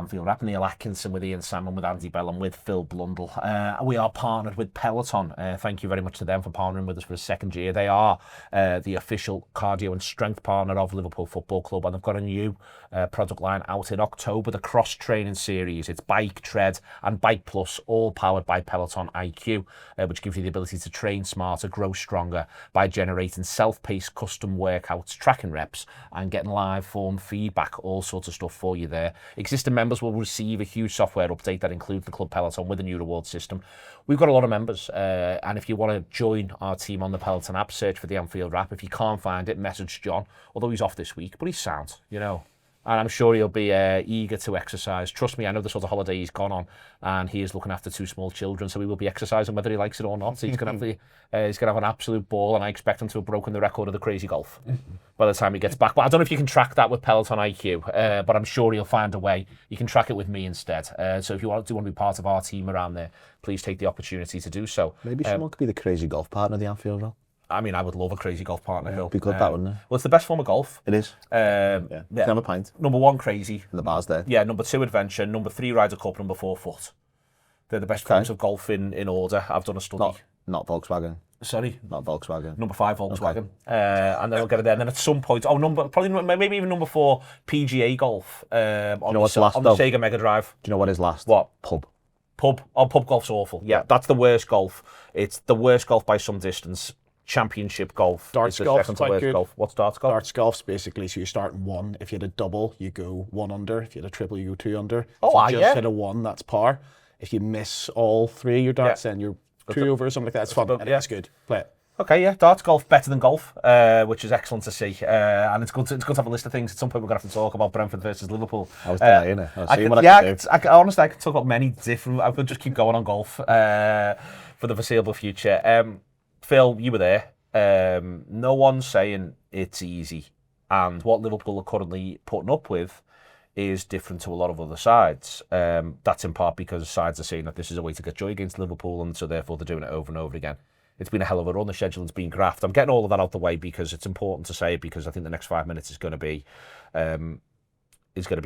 Anfield Wrap. Neil Atkinson with Ian Salmon, with Andy Bell, and with Phil Blundell. We are partnered with Peloton. Thank you very much to them for partnering with us for a second year. They are the official cardio and strength partner of Liverpool Football Club, and they've got a new product line out in October, the cross-training series. It's Bike, Tread and Bike Plus, all powered by Peloton IQ, which gives you the ability to train smarter, grow stronger by generating self-paced custom workouts, tracking reps, and getting live form feedback, all sorts of stuff for you there. Existing members will receive a huge software update that includes the Club Peloton with a new reward system. We've got a lot of members, and if you want to join our team on the Peloton app, search for the Anfield Wrap. If you can't find it, message John, although he's off this week, but he's sound, you know. And I'm sure he'll be eager to exercise. Trust me, I know the sort of holiday he's gone on, and he is looking after 2 small children, so he will be exercising whether he likes it or not. He's going to have an absolute ball, and I expect him to have broken the record of the crazy golf by the time he gets back. But I don't know if you can track that with Peloton IQ, but I'm sure he'll find a way. You can track it with me instead. So if you want to be part of our team around there, please take the opportunity to do so. Maybe someone could be the crazy golf partner of the Anfield Wrap. I mean, I would love a crazy golf partner, Hill. Be good, that, wouldn't it? Well, it's the best form of golf. It is. Yeah. Have a pint. Number 1, crazy. And the bar's there. Yeah, number 2, adventure. Number 3, Ryder Cup. Number 4, foot. They're the best forms of golf in order. I've done a study. Not Volkswagen. Sorry? Not Volkswagen. Number 5, Volkswagen. Okay. And then I'll get it there. And then at some point, maybe even number 4, PGA golf. On the Sega Mega Drive. Do you know what is last? What? Pub. Oh, pub golf's awful. Yeah, that's the worst golf. It's the worst golf by some distance. Championship golf. Darts golf's quite good. Golf. What's darts golf? Darts golf's basically, so you start in 1. If you had a double, you go 1 under. If you had a triple, you go 2 under. Oh, if you just hit a 1, that's par. If you miss all 3 of your darts, then you're 2 over or something like that. It's fun. It's good. Play it. Okay, yeah, darts golf better than golf, which is excellent to see. And it's good to have a list of things. At some point, we're going to have to talk about Brentford versus Liverpool. I was delaying it. Honestly, I could talk about many different. I could just keep going on golf for the foreseeable future. Phil, you were there. No one's saying it's easy, and what Liverpool are currently putting up with is different to a lot of other sides. That's in part because sides are saying that this is a way to get joy against Liverpool, and so therefore they're doing it over and over again. It's been a hell of a run. The scheduling's been graft. I'm getting all of that out the way because it's important to say it, because I think the next 5 minutes is going to be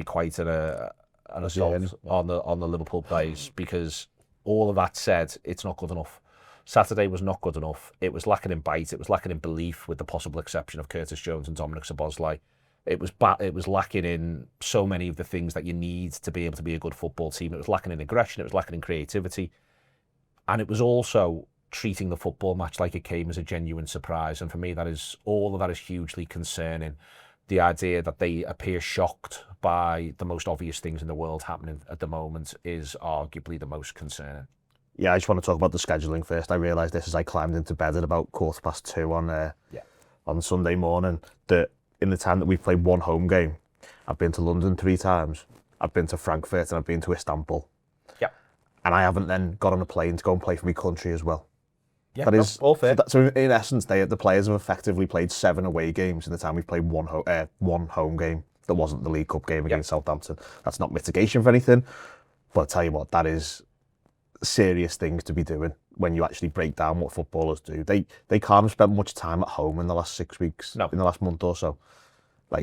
quite an assault on the Liverpool players, because all of that said, it's not good enough. Saturday was not good enough. It was lacking in bite. It was lacking in belief, with the possible exception of Curtis Jones and Dominic Szoboszlai. It was lacking in so many of the things that you need to be able to be a good football team. It was lacking in aggression. It was lacking in creativity. And it was also treating the football match like it came as a genuine surprise. And for me, all of that is hugely concerning. The idea that they appear shocked by the most obvious things in the world happening at the moment is arguably the most concerning. Yeah, I just want to talk about the scheduling first. I realised this as I climbed into bed at about 2:15 on Sunday morning, that in the time that we've played 1 home game, I've been to London 3 times, I've been to Frankfurt, and I've been to Istanbul. Yeah. And I haven't then got on a plane to go and play for my country as well. Yeah, that is all fair. So in essence, the players have effectively played 7 away games in the time we've played one home game that wasn't the League Cup game against Southampton. That's not mitigation for anything, but I tell you what, that is serious things to be doing when you actually break down what footballers do. They can't have spent much time at home in the last 6 weeks, in the last month or so.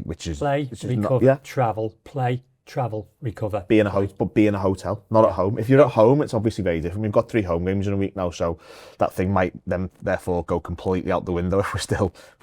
Which is recover, travel, play, travel, recover. Be in a hotel, not at home. If you're at home, it's obviously very different. We've got 3 home games in a week now, so that thing might then therefore go completely out the window if we're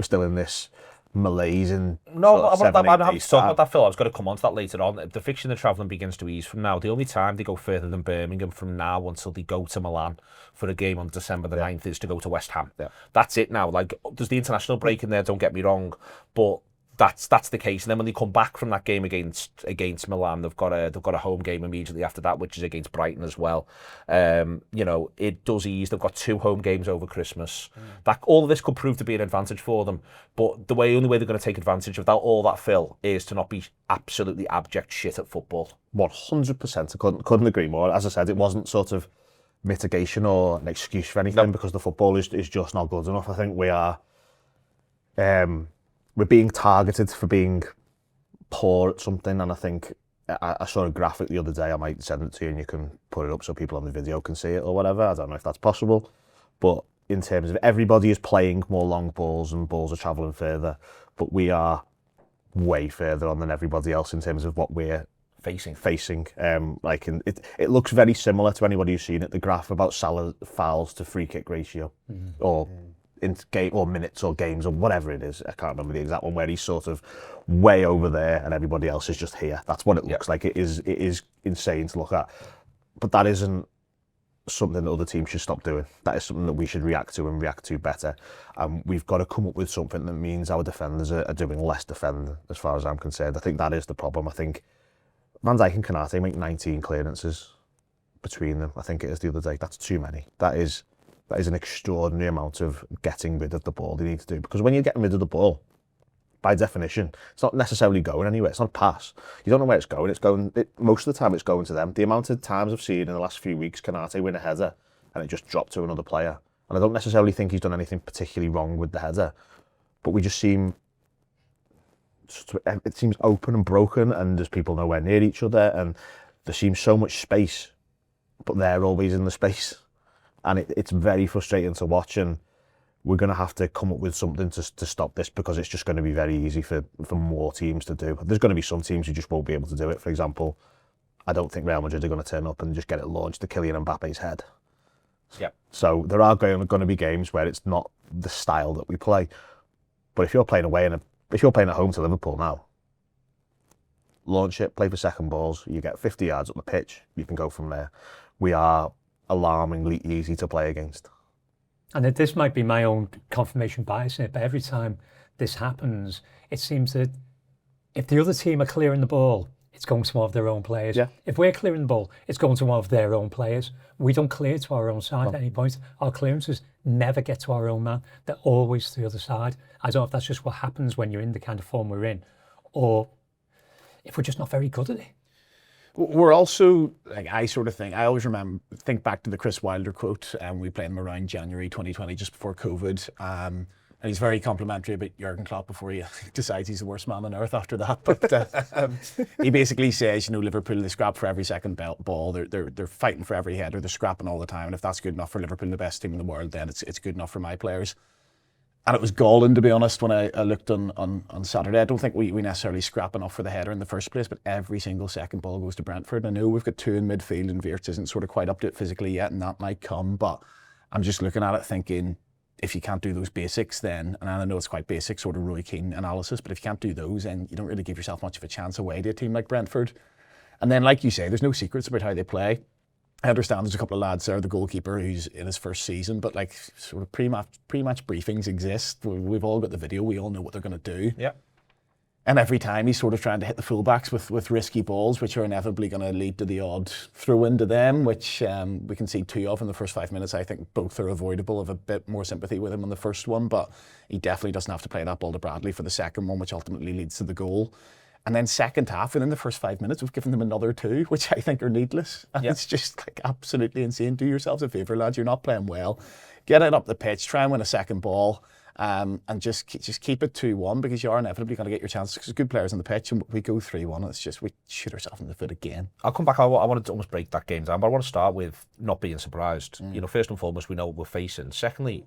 still in this malaise. And I'm happy to talk about that, Phil. I was going to come on to that later on. The fixture and the travelling begins to ease from now. The only time they go further than Birmingham from now until they go to Milan for a game on December the 9th is to go to West Ham. Yeah. That's it now. There's the international break in there, don't get me wrong, but that's the case. And then when they come back from that game against Milan, they've got a home game immediately after that, which is against Brighton as well. It does ease. They've got 2 home games over Christmas. That all of this could prove to be an advantage for them. But the only way they're going to take advantage of that, all that, Phil, is to not be absolutely abject shit at football. 100%. I couldn't agree more. As I said, it wasn't sort of mitigation or an excuse for anything, because the football is just not good enough. I think we are. We're being targeted for being poor at something, and I think I saw a graphic the other day. I might send it to you and you can put it up so people on the video can see it or whatever. I don't know if that's possible, but in terms of everybody is playing more long balls and balls are travelling further, but we are way further on than everybody else in terms of what we're facing. Like, and it looks very similar to anybody who's seen it. The graph about Salah fouls to free kick ratio, or in game or minutes or games or whatever it is. I can't remember the exact one, where he's sort of way over there and everybody else is just here. That's what it looks like. It is insane to look at, but that isn't something that other teams should stop doing. That is something that we should react to and react to better. We've got to come up with something that means our defenders are doing less defending, as far as I'm concerned. I think that is the problem. I think Van Dijk and Konate make 19 clearances between them. I think it is the other day. That's too many. That is an extraordinary amount of getting rid of the ball they need to do. Because when you're getting rid of the ball, by definition, it's not necessarily going anywhere. It's not a pass. You don't know where it's going. Most of the time it's going to them. The amount of times I've seen in the last few weeks Konate win a header and it just dropped to another player. And I don't necessarily think he's done anything particularly wrong with the header, but we just seem, it seems open and broken, and there's people nowhere near each other, and there seems so much space, but they're always in the space. And it's very frustrating to watch, and we're going to have to come up with something to stop this, because it's just going to be very easy for more teams to do. There's going to be some teams who just won't be able to do it. For example, I don't think Real Madrid are going to turn up and just get it launched to Kylian Mbappe's head. Yeah. So there are going to be games where it's not the style that we play. But if you're playing away if you're playing at home to Liverpool now, launch it, play for second balls, you get 50 yards up the pitch, you can go from there. We are alarmingly easy to play against. And this might be my own confirmation bias in it, but every time this happens, it seems that if the other team are clearing the ball, it's going to one of their own players. Yeah. If we're clearing the ball, it's going to one of their own players. We don't clear to our own side at any point. Our clearances never get to our own man. They're always to the other side. I don't know if that's just what happens when you're in the kind of form we're in, or if we're just not very good at it. We're also, like, I always think back to the Chris Wilder quote, and we played him around January 2020, just before COVID. And he's very complimentary about Jurgen Klopp before he decides he's the worst man on earth after that. But he basically says, Liverpool, they scrap for every second ball. They're fighting for every header. They're scrapping all the time. And if that's good enough for Liverpool, the best team in the world, then it's good enough for my players. And it was galling, to be honest, when I looked on Saturday. I don't think we necessarily scrap enough for the header in the first place, but every single second ball goes to Brentford. I know we've got two in midfield, and Wirtz isn't sort of quite up to it physically yet, and that might come. But I'm just looking at it thinking, if you can't do those basics, then, and I know it's quite basic, sort of Roy Keane analysis, but if you can't do those, then you don't really give yourself much of a chance away to a team like Brentford. And then, like you say, there's no secrets about how they play. I understand there's a couple of lads there, the goalkeeper who's in his first season, but like sort of pre-match briefings exist. We've all got the video. We all know what they're going to do. Yeah. And every time he's sort of trying to hit the fullbacks with risky balls, which are inevitably going to lead to the odd throw into them, which we can see two of in the first 5 minutes. I think both are avoidable. Of a bit more sympathy with him on the first one, but he definitely doesn't have to play that ball to Bradley for the second one, which ultimately leads to the goal. And then second half, and in the first 5 minutes, we've given them another two, which I think are needless. And it's just like absolutely insane. Do yourselves a favour, lads. You're not playing well. Get it up the pitch, try and win a second ball, and just keep it 2-1, because you are inevitably going to get your chances, because there's good players on the pitch, and we go 3-1, and it's just, we shoot ourselves in the foot again. I'll come back. I wanted to almost break that game down, but I want to start with not being surprised. First and foremost, we know what we're facing. Secondly,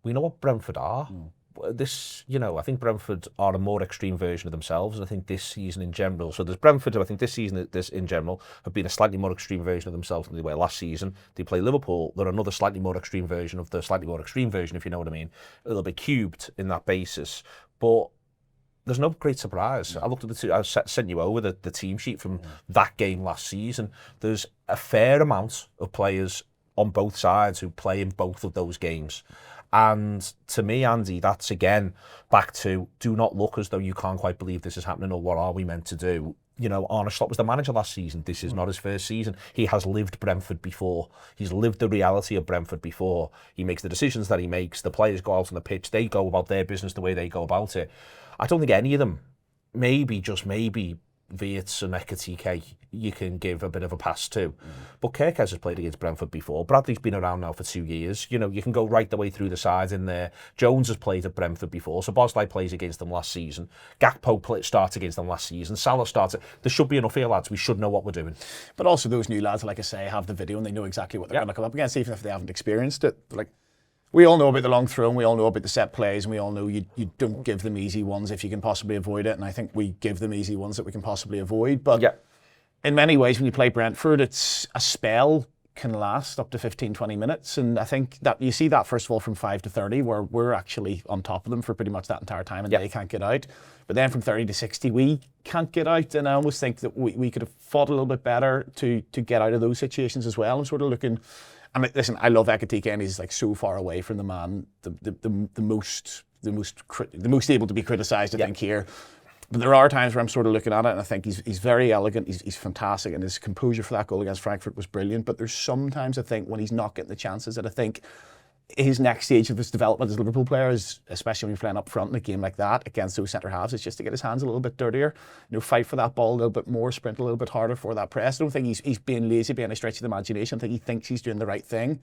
we know what Brentford are. This, I think Brentford are a more extreme version of themselves, and I think this season in general, so there's Brentford who I think this season, this in general, have been a slightly more extreme version of themselves than they were last season. They play Liverpool, they're another slightly more extreme version of the slightly more extreme version, if you know what I mean. A little bit cubed in that basis, but there's no great surprise. I looked at the two, I sent you over the team sheet from that game last season. There's a fair amount of players on both sides who play in both of those games. And to me, Andy, that's again back to, do not look as though you can't quite believe this is happening, or what are we meant to do? Arne Slot was the manager last season. This is not his first season. He has lived Brentford before. He's lived the reality of Brentford before. He makes the decisions that he makes. The players go out on the pitch. They go about their business the way they go about it. I don't think any of them, just maybe, Wirtz and Ekatike, you can give a bit of a pass to. But Kirkes has played against Brentford before. Bradley's been around now for 2 years. You can go right the way through the sides in there. Jones has played at Brentford before, so Bosley plays against them last season. Gakpo starts against them last season. Salah starts. There should be enough here, lads. We should know what we're doing. But also those new lads, like I say, have the video and they know exactly what they're going to come up against, even if they haven't experienced it. Like, we all know about the long throw, and we all know about the set plays, and we all know you don't give them easy ones if you can possibly avoid it. And I think we give them easy ones that we can possibly avoid. But in many ways, when you play Brentford, it's a spell can last up to 15-20 minutes, and I think that you see that first of all from 5 to 30, where we're actually on top of them for pretty much that entire time, and they can't get out. But then from 30 to 60, we can't get out, and I almost think that we could have fought a little bit better to get out of those situations as well. I'm sort of looking. I mean, listen, I love Ekitike, and he's like so far away from the man, the most able to be criticised, I think, here. But there are times where I'm sort of looking at it and I think he's very elegant, he's fantastic, and his composure for that goal against Frankfurt was brilliant. But there's sometimes I think when he's not getting the chances that I think his next stage of his development as a Liverpool player is, especially when you're playing up front in a game like that against those centre halves, it's just to get his hands a little bit dirtier, fight for that ball a little bit more, sprint a little bit harder for that press. I don't think he's being lazy by any stretch of the imagination. I think he thinks he's doing the right thing.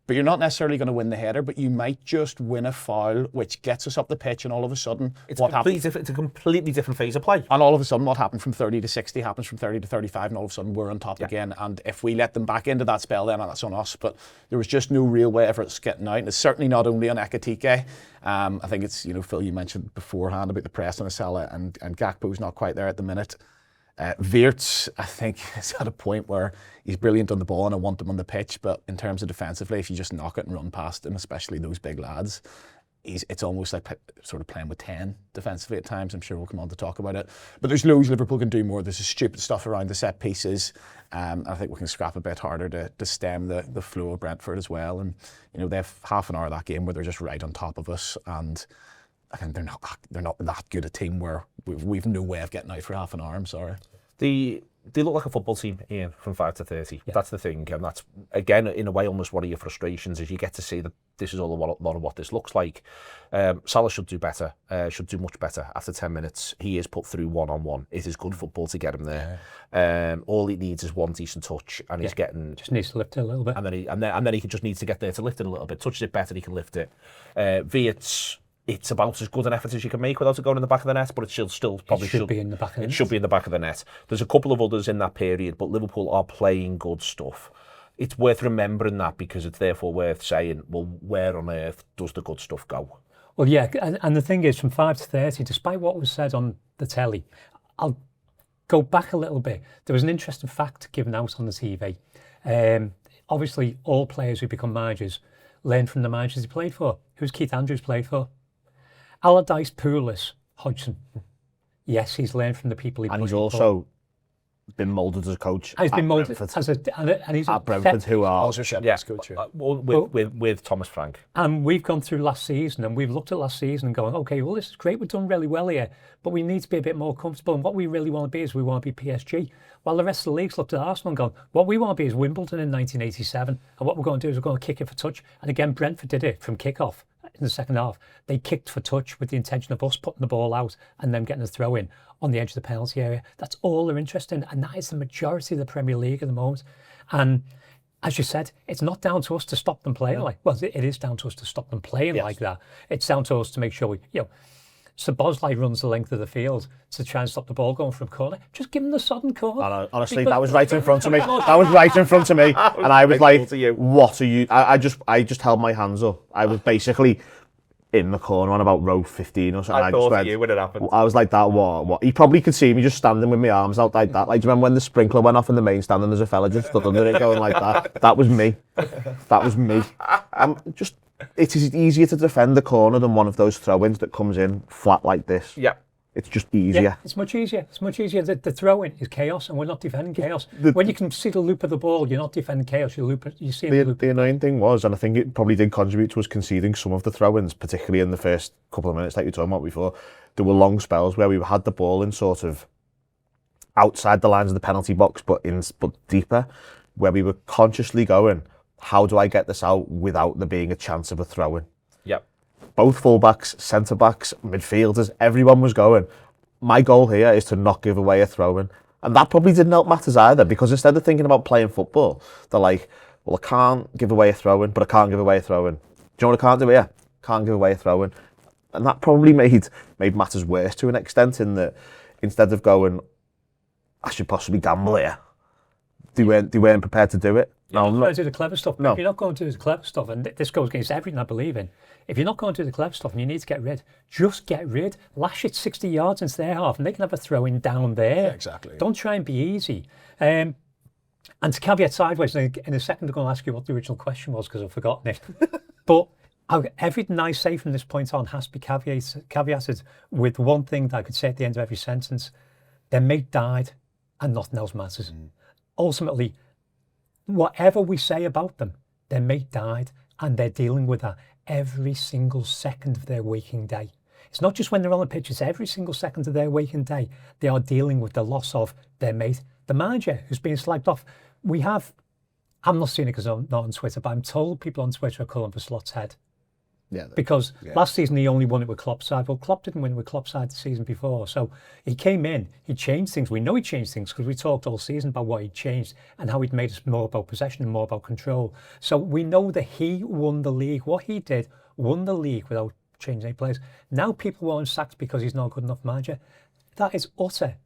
But you're not necessarily going to win the header, but you might just win a foul, which gets us up the pitch, and all of a sudden, it's a completely different phase of play. And all of a sudden, what happened from 30 to 60 happens from 30 to 35, and all of a sudden, we're on top again. And if we let them back into that spell, then that's on us. But there was just no real way of us getting out, and it's certainly not only on Ekitike. I think it's, Phil, you mentioned beforehand about the press on Salah, and Gakpo's not quite there at the minute. Wirtz, I think, is at a point where he's brilliant on the ball and I want him on the pitch, but in terms of defensively, if you just knock it and run past him, especially those big lads, it's almost like sort of playing with 10 defensively at times. I'm sure we'll come on to talk about it. But there's loads Liverpool can do more. There's stupid stuff around the set pieces. I think we can scrap a bit harder to stem the flow of Brentford as well. And, they have half an hour of that game where they're just right on top of us, and I think they're not that good a team where we've no way of getting out for half an hour. I'm sorry. They look like a football team, Ian, from 5 to 30. Yeah. That's the thing, and that's, again, in a way, almost one of your frustrations is you get to see that this is all a lot of what this looks like. Salah should do better, should do much better after 10 minutes. He is put through one-on-one. It is good football to get him there. All he needs is one decent touch, and he's getting... Just needs to lift it a little bit. And then he just needs to get there to lift it a little bit. Touches it better, he can lift it. Wirtz, it's about as good an effort as you can make without it going in the back of the net, but it still probably should be in the back of the net. It should be in the back of the net. There's a couple of others in that period, but Liverpool are playing good stuff. It's worth remembering that, because it's therefore worth saying, well, where on earth does the good stuff go? Well, yeah, and the thing is, from 5 to 30, despite what was said on the telly, I'll go back a little bit. There was an interesting fact given out on the TV. Obviously, all players who become managers learn from the managers they played for. Who's Keith Andrews played for? Allardyce, Pulis, Hodgson. Yes, he's learned from the people he played for. And he's also been moulded as a coach. He's been moulded as and he's at Brentford, who are also Sheffield's coach. With Thomas Frank. And we've gone through last season, and we've looked at last season and going, okay, well, this is great. We've done really well here, but we need to be a bit more comfortable. And what we really want to be is we want to be PSG. While the rest of the league's looked at Arsenal and gone, what we want to be is Wimbledon in 1987. And what we're going to do is we're going to kick it for touch. And again, Brentford did it from kick-off. In the second half, they kicked for touch with the intention of us putting the ball out and them getting a throw in on the edge of the penalty area. That's all they're interested in, and that is the majority of the Premier League at the moment. And as you said, it's not down to us to stop them playing like. Well, it is down to us to stop them playing like that. It's down to us to make sure we, Szoboszlai runs the length of the field to try and stop the ball going from a corner. Just give him the sudden corner. Honestly, that was right in front of me. That was right in front of me, and I was like, "What are you?" I just held my hands up. I was basically in the corner on about row 15 or something. I thought of you when it happened. I was like, "That what?" He probably could see me just standing with my arms out like that. Like, do you remember when the sprinkler went off in the main stand and there's a fella just stood under it going like that? That was me. That was me. It is easier to defend the corner than one of those throw-ins that comes in flat like this. Yeah. It's just easier. Yeah, it's much easier. It's much easier. The throw-in is chaos, and we're not defending chaos. When you can see the loop of the ball, you're not defending chaos. You see the loop. The annoying thing was, and I think it probably did contribute to us conceding some of the throw-ins, particularly in the first couple of minutes, like you were talking about before. There were long spells where we had the ball in sort of outside the lines of the penalty box, but deeper, where we were consciously going, how do I get this out without there being a chance of a throw-in? Yep. Both fullbacks, centre-backs, midfielders, everyone was going, my goal here is to not give away a throw-in. And that probably didn't help matters either, because instead of thinking about playing football, they're like, well, I can't give away a throw-in, but I can't give away a throw-in. Do you know what I can't do here? Can't give away a throw-in. And that probably made matters worse to an extent, in that instead of going, I should possibly gamble here, they weren't prepared to do it. No, You're going to do the clever stuff. No. If you're not going to do the clever stuff, and this goes against everything I believe in, if you're not going to do the clever stuff and you need to get rid, just get rid. Lash it 60 yards into their half and they can have a throw in down there. Yeah, exactly. Don't try and be easy. And to caveat sideways, in a second I'm going to ask you what the original question was because I've forgotten it. But everything I say from this point on has to be caveated with one thing that I could say at the end of every sentence. Their mate died and nothing else matters. Ultimately, whatever we say about them, their mate died and they're dealing with that every single second of their waking day. It's not just when they're on the pitch, it's every single second of their waking day. They are dealing with the loss of their mate. The manager who's being slagged off. I'm not seeing it because I'm not on Twitter, but I'm told people on Twitter are calling for Slot's head. Yeah. Because last season he only won it with Klopp's side. Well, Klopp didn't win it with Klopp's side the season before. So he came in, he changed things. We know he changed things because we talked all season about what he'd changed and how he'd made us more about possession and more about control. So we know that he won the league. What he did, won the league without changing any players. Now people want him sacked because he's not a good enough manager. That is utter.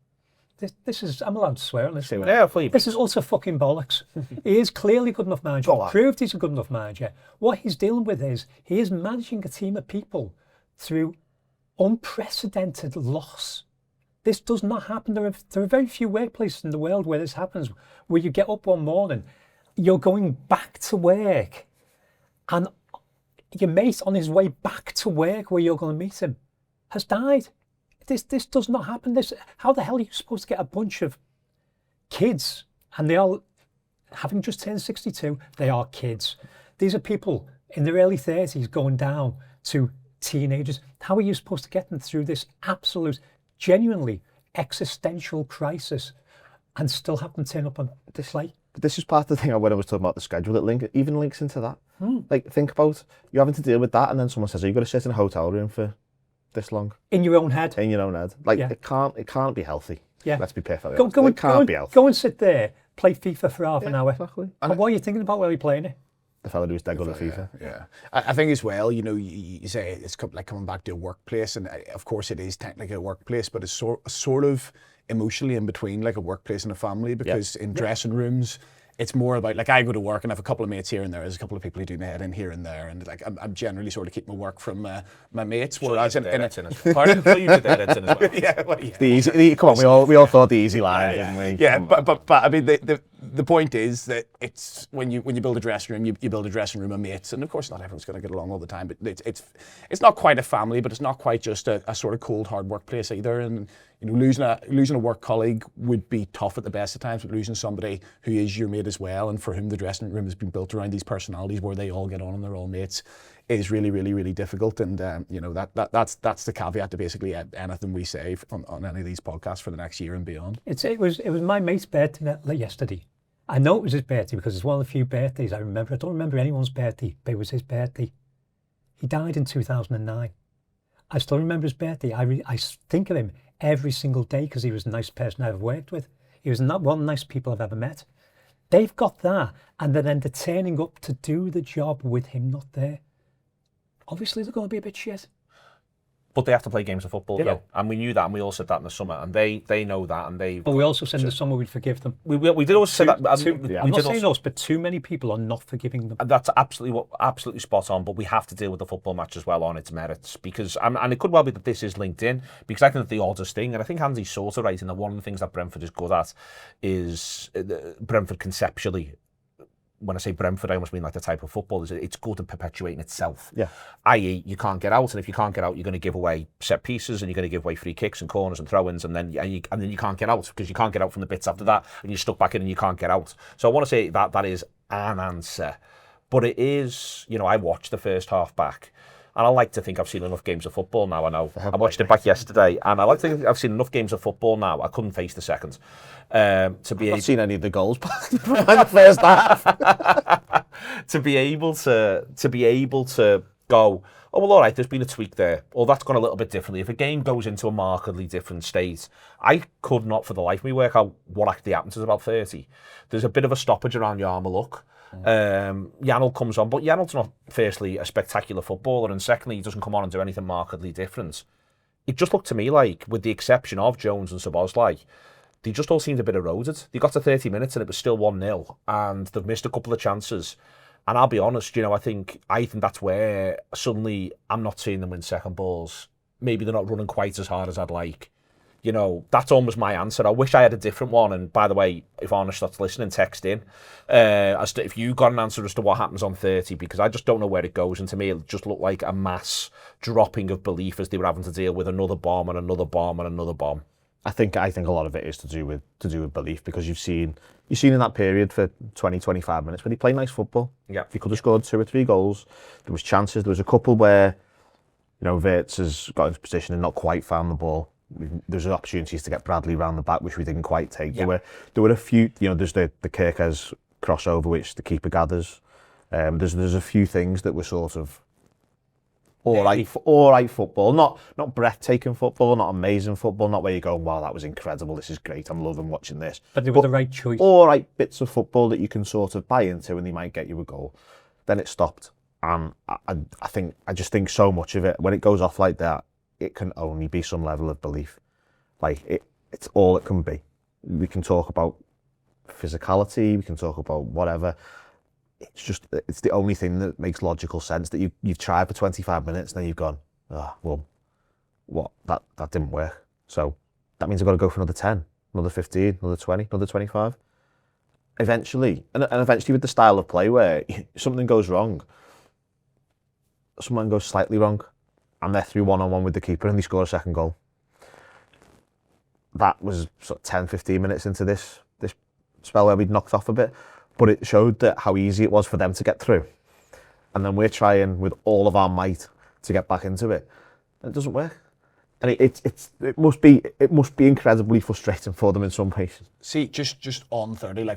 This is, I'm allowed to swear on this. Yeah, please. This is utter fucking bollocks. He is clearly a good enough manager. Proved he's a good enough manager. What he's dealing with is he is managing a team of people through unprecedented loss. This does not happen. There are very few workplaces in the world where this happens, where you get up one morning, you're going back to work, and your mate on his way back to work where you're going to meet him has died. This does not happen. How the hell are you supposed to get a bunch of kids, and they are, having just turned 62, they are kids. These are people in their early 30s going down to teenagers. How are you supposed to get them through this absolute, genuinely existential crisis and still have them turn up on this late? But this is part of the thing when I was talking about the schedule. It even links into that. Like, think about you having to deal with that, and then someone says, "Oh, you've got to sit in a hotel room for this long." In your own head. In your own head. Like, Yeah. it can't be healthy. Yeah. Let's be perfectly Go, honest. go, It and, can't go, and, be healthy. go and sit there, play FIFA for half an hour. Exactly. And what are you thinking about while you're playing it? The fella who was dead good at FIFA. Yeah. I think as well, you say it's like coming back to a workplace, and of course it is technically a workplace, but it's sort of emotionally in between, like a workplace and a family, because in dressing rooms, it's more about, like, I go to work and I have a couple of mates here and there. There's a couple of people who do my head in here and there, and like I'm generally sort of keeping my work from my mates. Whereas in a Pardon? So you did editing as well. yeah, well, yeah. The easy, come on, we all thought the easy line, didn't we? Yeah, but I mean the point is that it's when you build a dressing room, you build a dressing room of mates, and of course not everyone's going to get along all the time, but it's not quite a family, but it's not quite just a sort of cold hard workplace either. And losing a work colleague would be tough at the best of times, but losing somebody who is your mate as well, and for whom the dressing room has been built around these personalities where they all get on and they're all mates, is really, really, really difficult. And that's the caveat to basically anything we say on any of these podcasts for the next year and beyond. It was my mate's birthday yesterday. I know it was his birthday because it's one of the few birthdays I remember. I don't remember anyone's birthday, but it was his birthday. He died in 2009. I still remember his birthday. I think of him every single day because he was the nicest person I've ever worked with. He was not one of the nicest people I've ever met. They've got that, and then they're turning up to do the job with him not there. Obviously, they're going to be a bit shit. But they have to play games of football, Yeah. though. And we knew that, and we all said that in the summer. And they know that, and they... But we also said in the summer we'd forgive them. We did always say that. I'm not saying us, but too many people are not forgiving them. And that's absolutely spot on. But we have to deal with the football match as well on its merits, because and it could well be that this is linked in, because I think that the oddest thing, and I think Andy's sort of right in that one of the things that Brentford is good at is Brentford conceptually. When I say Brentford, I almost mean like the type of football. It's good at perpetuating itself. Yeah. I.e., you can't get out, and if you can't get out, you're going to give away set pieces, and you're going to give away free kicks and corners and throw-ins, and then you can't get out because you can't get out from the bits after that, and you're stuck back in and you can't get out. So I want to say that is an answer, but it is. I watched the first half back. And I like to think I've seen enough games of football now. I know. I watched it back yesterday, and I like to think I've seen enough games of football now. I couldn't face the second. I've not seen any of the goals back in the first half. to be able to go, oh well, all right, there's been a tweak there, or that's gone a little bit differently. If a game goes into a markedly different state, I could not for the life of me work out what actually happens at about 30. There's a bit of a stoppage around Yarmulke. Janel comes on, but Janel's not firstly a spectacular footballer, and secondly he doesn't come on and do anything markedly different. It just looked to me like, with the exception of Jones and Szoboszlai, they just all seemed a bit eroded. They got to 30 minutes and it was still 1-0, and they've missed a couple of chances. And I'll be honest, I think that's where suddenly I'm not seeing them win second balls. Maybe they're not running quite as hard as I'd like. That's almost my answer. I wish I had a different one. And by the way, if Arnestad's listening, text in as to if you got an answer as to what happens on 30, because I just don't know where it goes. And to me, it just looked like a mass dropping of belief as they were having to deal with another bomb and another bomb and another bomb. I think a lot of it is to do with belief, because you've seen in that period for 20-25 minutes when he played nice football. Yeah, he could have scored 2 or 3 goals. There was chances. There was a couple where Wirtz has got into position and not quite found the ball. There's opportunities to get Bradley round the back, which we didn't quite take. Yeah. There were a few. There's the Kirkes crossover, which the keeper gathers. There's a few things that were sort of all right football, not breathtaking football, not amazing football, not where you go, wow, that was incredible, this is great, I'm loving watching this. But they were the right choice. All right bits of football that you can sort of buy into, and they might get you a goal. Then it stopped, and I just think so much of it, when it goes off like that, it can only be some level of belief. It's all it can be. We can talk about physicality, we can talk about whatever. It's the only thing that makes logical sense, that you've tried for 25 minutes and then you've gone, that didn't work. So that means I've got to go for another 10, another 15, another 20, another 25. Eventually, and eventually with the style of play where something goes wrong, someone goes slightly wrong, and they're through one-on-one with the keeper and they score a second goal. That was sort of 10, 15 minutes into this spell where we'd knocked off a bit. But it showed that how easy it was for them to get through. And then we're trying with all of our might to get back into it. And it doesn't work. And it must be incredibly frustrating for them in some places. See, just on 30,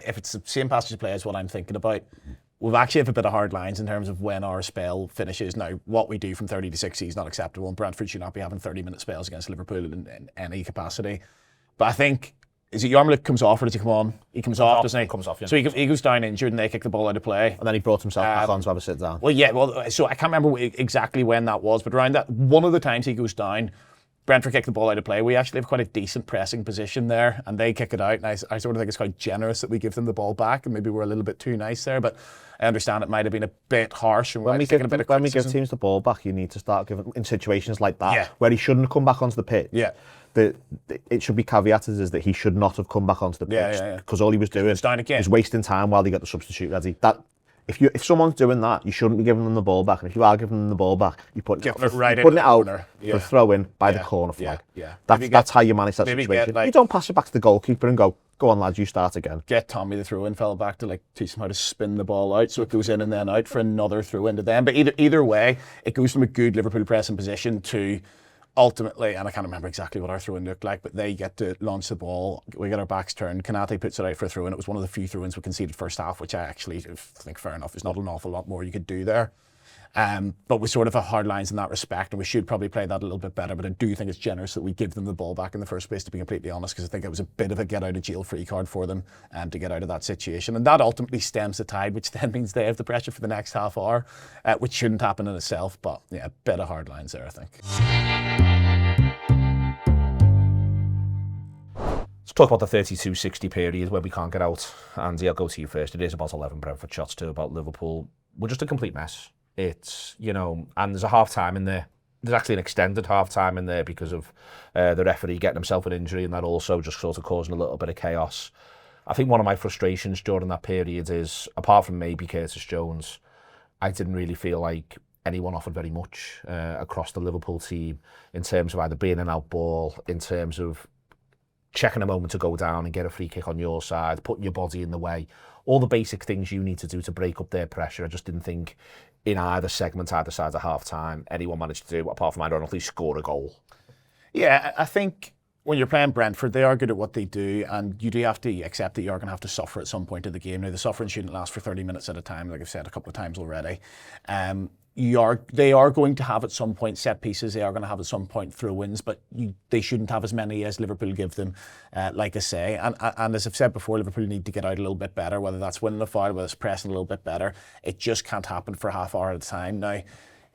if it's the same passage of play as what I'm thinking about, we've actually have a bit of hard lines in terms of when our spell finishes. Now, what we do from 30 to 60 is not acceptable, and Brentford should not be having 30-minute spells against Liverpool in any capacity. But I think, is it Yarmouk comes off or does he come on? He comes off, doesn't he? Comes off, yeah. So he goes down injured and they kick the ball out of play. And then he brought himself back on to have a sit down. Well, yeah, so I can't remember exactly when that was, but around that, one of the times he goes down, Brentford kick the ball out of play. We actually have quite a decent pressing position there, and they kick it out. And I sort of think it's quite generous that we give them the ball back, and maybe we're a little bit too nice there, but I understand it might have been a bit harsh. And when we give teams the ball back, you need to start giving, in situations like that, where he shouldn't come back onto the pitch. Yeah. It should be caveated as that he should not have come back onto the pitch, because all he was doing was wasting time while they got the substitute ready. That if someone's doing that, you shouldn't be giving them the ball back, and if you are giving them the ball back, you're putting it out for a throw in by the corner flag. That's how you manage that situation. You don't pass it back to the goalkeeper and go on lads, you start again. Get Tommy the throw in fell back to teach him how to spin the ball out so it goes in and then out for another throw into them. But either way, it goes from a good Liverpool pressing position to ultimately, and I can't remember exactly what our throw-in looked like, but they get to launch the ball, we get our backs turned, Konate puts it out for a throw-in. It was one of the few throw-ins we conceded first half, which I actually think, fair enough, there's not an awful lot more you could do there. But we sort of have hard lines in that respect, and we should probably play that a little bit better, but I do think it's generous that we give them the ball back in the first place, to be completely honest, because I think it was a bit of a get-out-of-jail-free card for them to get out of that situation. And that ultimately stems the tide, which then means they have the pressure for the next half hour, which shouldn't happen in itself, but yeah, a bit of hard lines there, I think. Let's talk about the 32-60 period where we can't get out. Andy, I'll go to you first. It is about 11 Brentford shots too, about Liverpool. We're just a complete mess. It's, and there's a half-time in there. There's actually an extended half-time in there because of the referee getting himself an injury, and that also just sort of causing a little bit of chaos. I think one of my frustrations during that period is, apart from maybe Curtis Jones, I didn't really feel like anyone offered very much across the Liverpool team in terms of either being an out ball, in terms of checking a moment to go down and get a free kick on your side, putting your body in the way, all the basic things you need to do to break up their pressure. I just didn't think in either segment, either side of half-time, anyone managed to do, apart from ironically, score a goal. Yeah, I think when you're playing Brentford, they are good at what they do, and you do have to accept that you're going to have to suffer at some point in the game. Now, the suffering shouldn't last for 30 minutes at a time, like I've said a couple of times already. They are going to have at some point set pieces, they are going to have at some point throw-ins, but they shouldn't have as many as Liverpool give them, like I say. And as I've said before, Liverpool need to get out a little bit better, whether that's winning a foul, whether it's pressing a little bit better. It just can't happen for a half hour at a time. Now,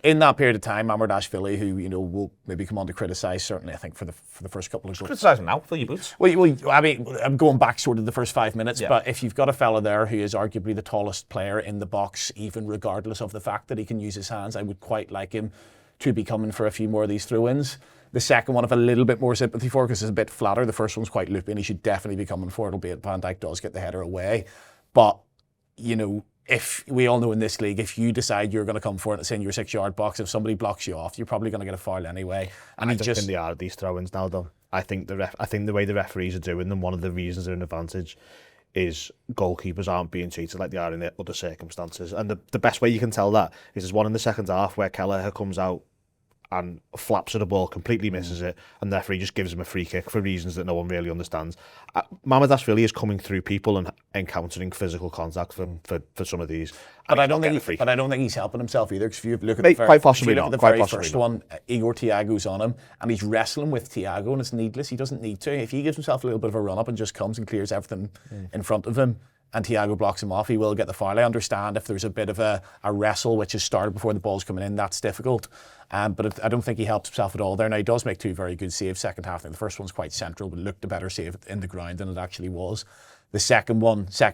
in that period of time, Amardashvili, who will maybe come on to criticise, certainly I think for the first couple of goals. Criticising now, fill your boots. Well, I mean, I'm going back sort of the first 5 minutes, Yeah. but if you've got a fella there who is arguably the tallest player in the box, even regardless of the fact that he can use his hands, I would quite like him to be coming for a few more of these throw-ins. The second one, I've a little bit more sympathy for because it's a bit flatter. The first one's quite loopy and he should definitely be coming for it, albeit Van Dijk does get the header away. But, if we all know in this league, if you decide you're going to come for it, it's in your 6-yard box, if somebody blocks you off, you're probably going to get a foul anyway. And I don't think they are these throw-ins now, though. I think the way the referees are doing them, one of the reasons they're an advantage is goalkeepers aren't being treated like they are in the other circumstances. And the best way you can tell that is there's one in the second half where Kelleher comes out and flaps at the ball, completely misses it, and the referee just gives him a free kick for reasons that no one really understands. Mamardashvili is coming through people and encountering physical contact for some of these. But I don't think he's helping himself either. Because if you look at quite possibly the very first one, Igor Thiago's on him, and he's wrestling with Thiago, and it's needless. He doesn't need to. If he gives himself a little bit of a run up and just comes and clears everything in front of him, and Thiago blocks him off, he will get the foul. I understand if there's a bit of a wrestle which has started before the ball's coming in, that's difficult. But I don't think he helps himself at all there. Now, he does make 2 very good saves second half. I think the first one's quite central, but looked a better save in the ground than it actually was. The second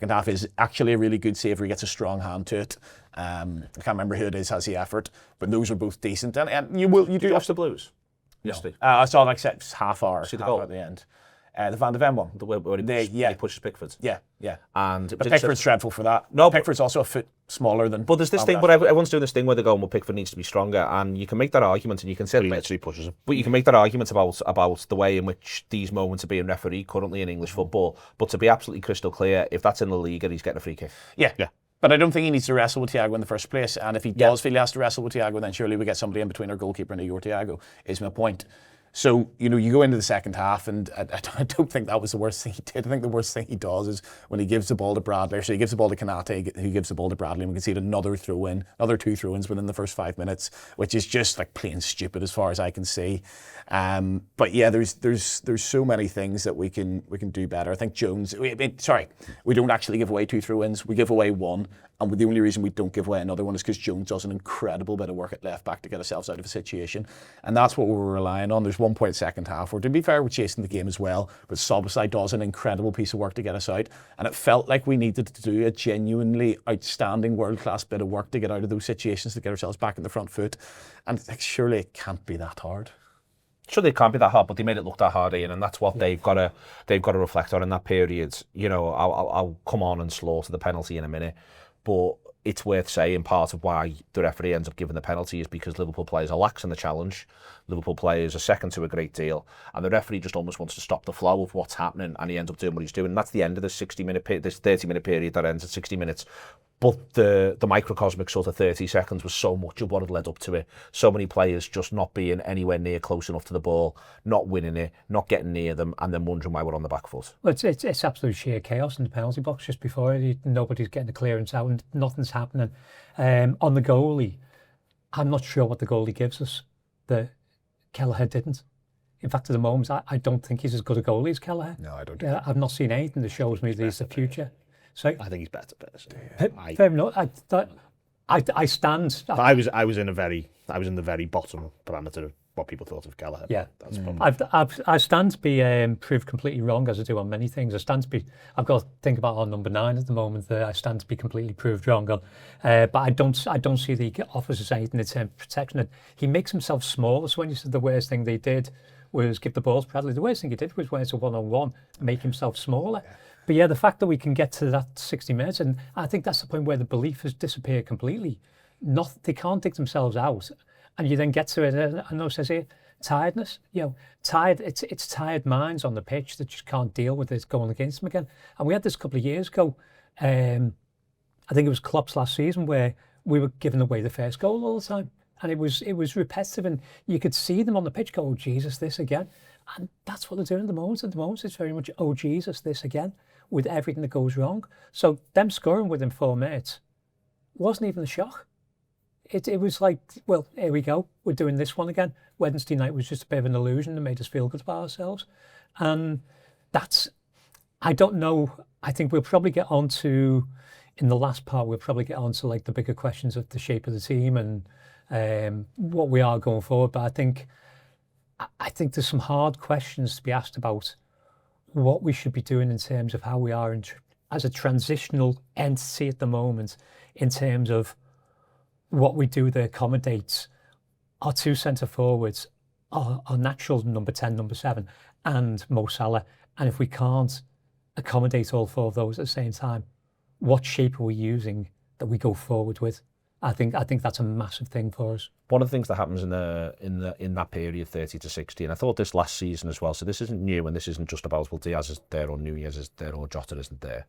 half, is actually a really good save where he gets a strong hand to it. I can't remember who it is, has the effort, but those are both decent. And you do watch the Blues? Yesterday. I saw like half hour See the goal at the end. The Van de Ven one. Where he pushes Pickford. Yeah. And but Pickford's dreadful for that. No, Pickford's also a foot smaller than. But there's this thing, but everyone's doing this thing where they're going, well, Pickford needs to be stronger, and you can make that argument, and you can say He literally pushes him. But you can make that argument about the way in which these moments are being refereed currently in English football. But to be absolutely crystal clear, if that's in the league, he's getting a free kick. Yeah. But I don't think he needs to wrestle with Thiago in the first place. And if he does feel he has to wrestle with Thiago, then surely we get somebody in between our goalkeeper and Igor Thiago, is my point. So, you go into the second half, and I don't think that was the worst thing he did. I think the worst thing he does is when he gives the ball to Bradley, so he gives the ball to Kanate, who gives the ball to Bradley, and we can see another 2 throw-ins within the first 5 minutes, which is just like plain stupid as far as I can see. But yeah, there's so many things that we can do better. I think Jones, we don't actually give away 2 throw-ins, we give away 1. And the only reason we don't give away another one is because Jones does an incredible bit of work at left back to get ourselves out of a situation. And that's what we're relying on. There's 1 point second half where, to be fair, we're chasing the game as well. But Szoboszlai does an incredible piece of work to get us out. And it felt like we needed to do a genuinely outstanding world-class bit of work to get out of those situations, to get ourselves back in the front foot. And surely it can't be that hard. Sure, they can't be that hard, but they made it look that hard, Ian, and that's what they've got to reflect on in that period. I'll come on and slaughter the penalty in a minute. But it's worth saying part of why the referee ends up giving the penalty is because Liverpool players are lax in the challenge. Liverpool players are second to a great deal, and the referee just almost wants to stop the flow of what's happening, and he ends up doing what he's doing. And that's the end of this 30-minute period that ends at 60 minutes. But the microcosmic sort of 30 seconds was so much of what had led up to it. So many players just not being anywhere near close enough to the ball, not winning it, not getting near them, and then wondering why we're on the back foot. Well, it's absolute sheer chaos in the penalty box just before it. Nobody's getting the clearance out and nothing's happening. On the goalie, I'm not sure what the goalie gives us that Kelleher didn't. In fact, at the moment, I don't think he's as good a goalie as Kelleher. No, I don't. I've not seen anything that shows me that he's the future. So I think he's better personally. Fair enough. I stand. I was in the very bottom parameter of what people thought of Kelleher. Yeah, that's probably. I stand to be proved completely wrong, as I do on many things. I've got to think about our number 9 at the moment. That I stand to be completely proved wrong on, but I don't see that he offers us anything in terms of protection. And he makes himself smaller. So when you said the worst thing they did was give the ball to Bradley, the worst thing he did was when it's a 1-on-1, make himself smaller. Yeah. But yeah, the fact that we can get to that 60 minutes, and I think that's the point where the belief has disappeared completely. They can't dig themselves out, and you then get to it. I know it says here, tiredness. Tired. It's tired minds on the pitch that just can't deal with this going against them again. And we had this a couple of years ago. I think it was Klopp's last season where we were giving away the first goal all the time, and it was repetitive, and you could see them on the pitch go, "Oh Jesus, this again." And that's what they're doing at the moment. At the moment, it's very much, "Oh Jesus, this again," with everything that goes wrong. So them scoring within 4 minutes wasn't even a shock. It was like, well, here we go. We're doing this one again. Wednesday night was just a bit of an illusion that made us feel good about ourselves. And I don't know. I think we'll probably get on to, in the last part, we'll probably get on to like the bigger questions of the shape of the team and what we are going forward. But I think there's some hard questions to be asked about what we should be doing in terms of how we are as a transitional entity at the moment, in terms of what we do that accommodates our two centre forwards, our natural number 10, number 7, and Mo Salah. And if we can't accommodate all 4 of those at the same time, what shape are we using that we go forward with? I think that's a massive thing for us. One of the things that happens in that period 30 to 60, and I thought this last season as well, so this isn't new, and this isn't just about, well, Diaz is there or Nunez is there or Jota isn't there,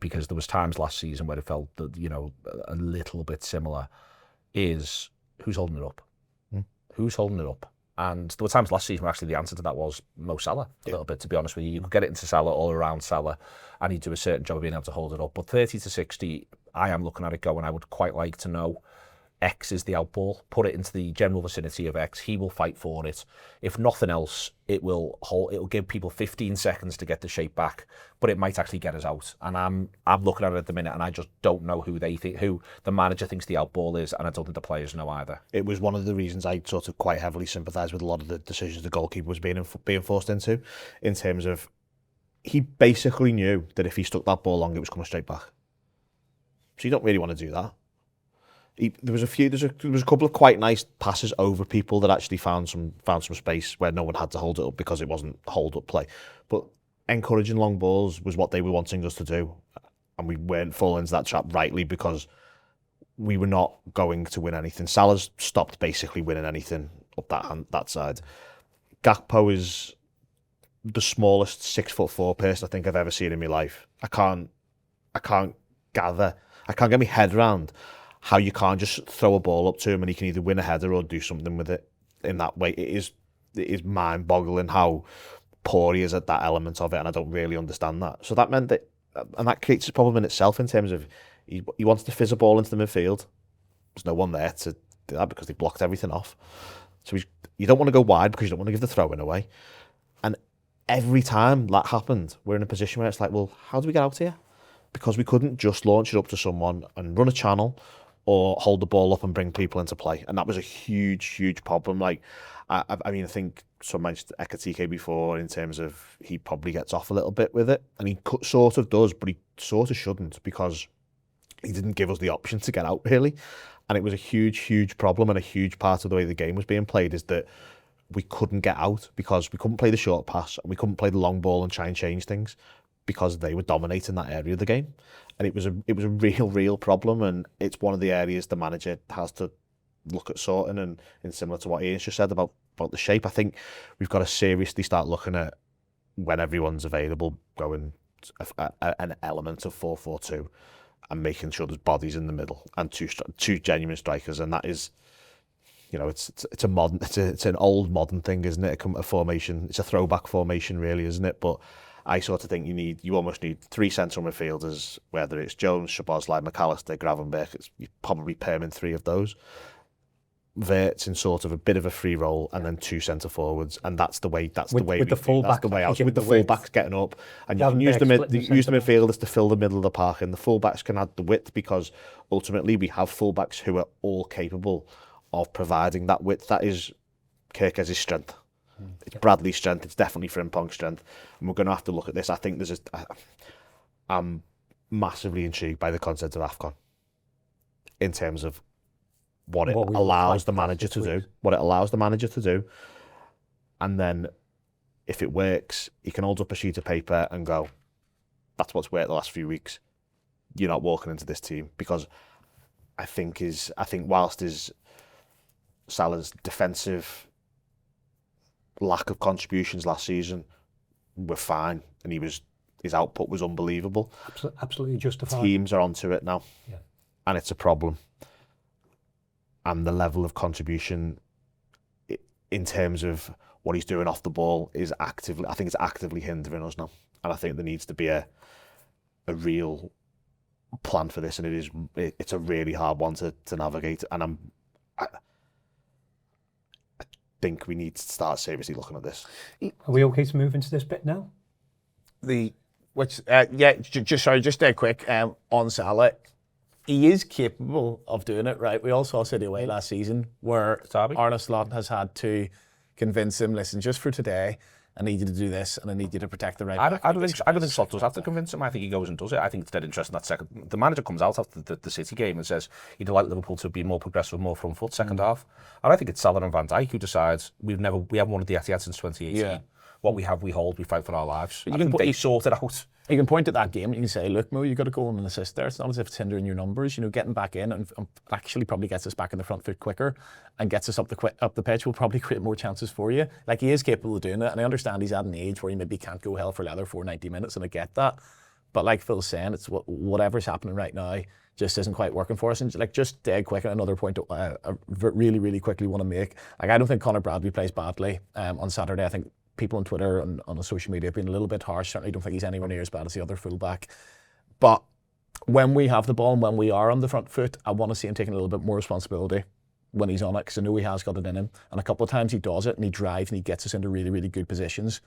because there was times last season where it felt that, you know, a little bit similar, is who's holding it up? Who's holding it up? And there were times last season where actually the answer to that was Mo Salah, a little bit, to be honest with you. You could get it into Salah, all around Salah, and he'd do a certain job of being able to hold it up. But 30 to 60, I am looking at it going, I would quite like to know X is the outball, put it into the general vicinity of X, he will fight for it. If nothing else, it will give people 15 seconds to get the shape back, but it might actually get us out. And I'm looking at it at the minute, and I just don't know who the manager thinks the outball is, and I don't think the players know either. It was one of the reasons I sort of quite heavily sympathised with a lot of the decisions the goalkeeper was being forced into, in terms of he basically knew that if he stuck that ball long, it was coming straight back. So you don't really want to do that. There was a couple of quite nice passes over people that actually found some space where no one had to hold it up because it wasn't hold up play. But encouraging long balls was what they were wanting us to do, and we weren't falling into that trap rightly because we were not going to win anything. Salah's stopped basically winning anything up that side. Gakpo is the smallest 6'4" person I think I've ever seen in my life. I can't get my head around how you can't just throw a ball up to him and he can either win a header or do something with it in that way. It is mind-boggling how poor he is at that element of it, and I don't really understand that. So that meant that, and that creates a problem in itself in terms of he wants to fizz a ball into the midfield. There's no one there to do that because they blocked everything off. So you don't want to go wide because you don't want to give the throw-in away. And every time that happened, we're in a position where it's like, well, how do we get out here? Because we couldn't just launch it up to someone and run a channel or hold the ball up and bring people into play. And that was a huge, huge problem. Like, I mean, I think someone mentioned Ekatike before in terms of he probably gets off a little bit with it. And he sort of does, but he sort of shouldn't, because he didn't give us the option to get out, really. And it was a huge, huge problem, and a huge part of the way the game was being played is that we couldn't get out because we couldn't play the short pass and we couldn't play the long ball and try and change things because they were dominating that area of the game. And it was a real problem, and it's one of the areas the manager has to look at sorting. And similar to what Ian's just said about the shape, I think we've got to seriously start looking at, when everyone's available, going an element of 4-4-2 and making sure there's bodies in the middle and two genuine strikers. And that is, you know, it's an old modern thing, isn't it? A formation, it's a throwback formation, really, isn't it? But I sort of think you almost need 3 central midfielders, whether it's Jones, Szoboszlai, McAllister, Gravenberch. You're probably perming 3 of those. Wirtz in sort of a bit of a free role, and then 2 centre forwards, and that's the way. With the fullbacks getting up, and you can use the midfielders to fill the middle of the park, and the fullbacks can add the width, because ultimately we have fullbacks who are all capable of providing that width. That is Kirkes' strength. It's Bradley's strength. It's definitely Frimpong's strength, and we're going to have to look at this. I think I'm massively intrigued by the concept of AFCON in terms of what it allows the manager to do. And then if it works, he can hold up a sheet of paper and go, that's what's worked the last few weeks. You're not walking into this team. Because I think whilst Salah's defensive lack of contributions last season were fine, and his output was unbelievable. Absolutely justified. Teams are onto it now, and it's a problem. And the level of contribution in terms of what he's doing off the ball is actively hindering us now. And I think there needs to be a real plan for this, and it's a really hard one to navigate. And I think we need to start seriously looking at this. Are we okay to move into this bit now? Just quick on Salah. he is capable of doing it, right? We all saw City away last season where Derby. Arne Slot has had to convince him, listen, just for today, I need you to do this and I need you to protect the right back. I don't think Slot does have to convince him. I think he goes and does it. I think it's dead interesting that second. The manager comes out after the City game and says he'd like Liverpool to be more progressive, more front foot second half. And I think it's Salah and Van Dijk who decides we haven't won at the Etihad since 2018. Yeah. What we have, we hold, we fight for our lives. You I can think they sort it out. You can point at that game and you can say, look, Mo, you got a goal and an assist there. It's not as if it's hindering your numbers. You know, getting back in and actually probably gets us back in the front foot quicker and gets us up the pitch will probably create more chances for you. Like, he is capable of doing it, and I understand he's at an age where he maybe can't go hell for leather for 90 minutes, and I get that. But like Phil's saying, it's whatever's happening right now just isn't quite working for us. And like, just dead quick, another point I really, really quickly want to make. Like, I don't think Conor Bradley plays badly on Saturday. I think people on Twitter and on social media have been a little bit harsh. Certainly don't think he's anywhere near as bad as the other fullback. But when we have the ball and when we are on the front foot, I want to see him taking a little bit more responsibility when he's on it, because I know he has got it in him. And a couple of times he does it and he drives and he gets us into really, really good positions.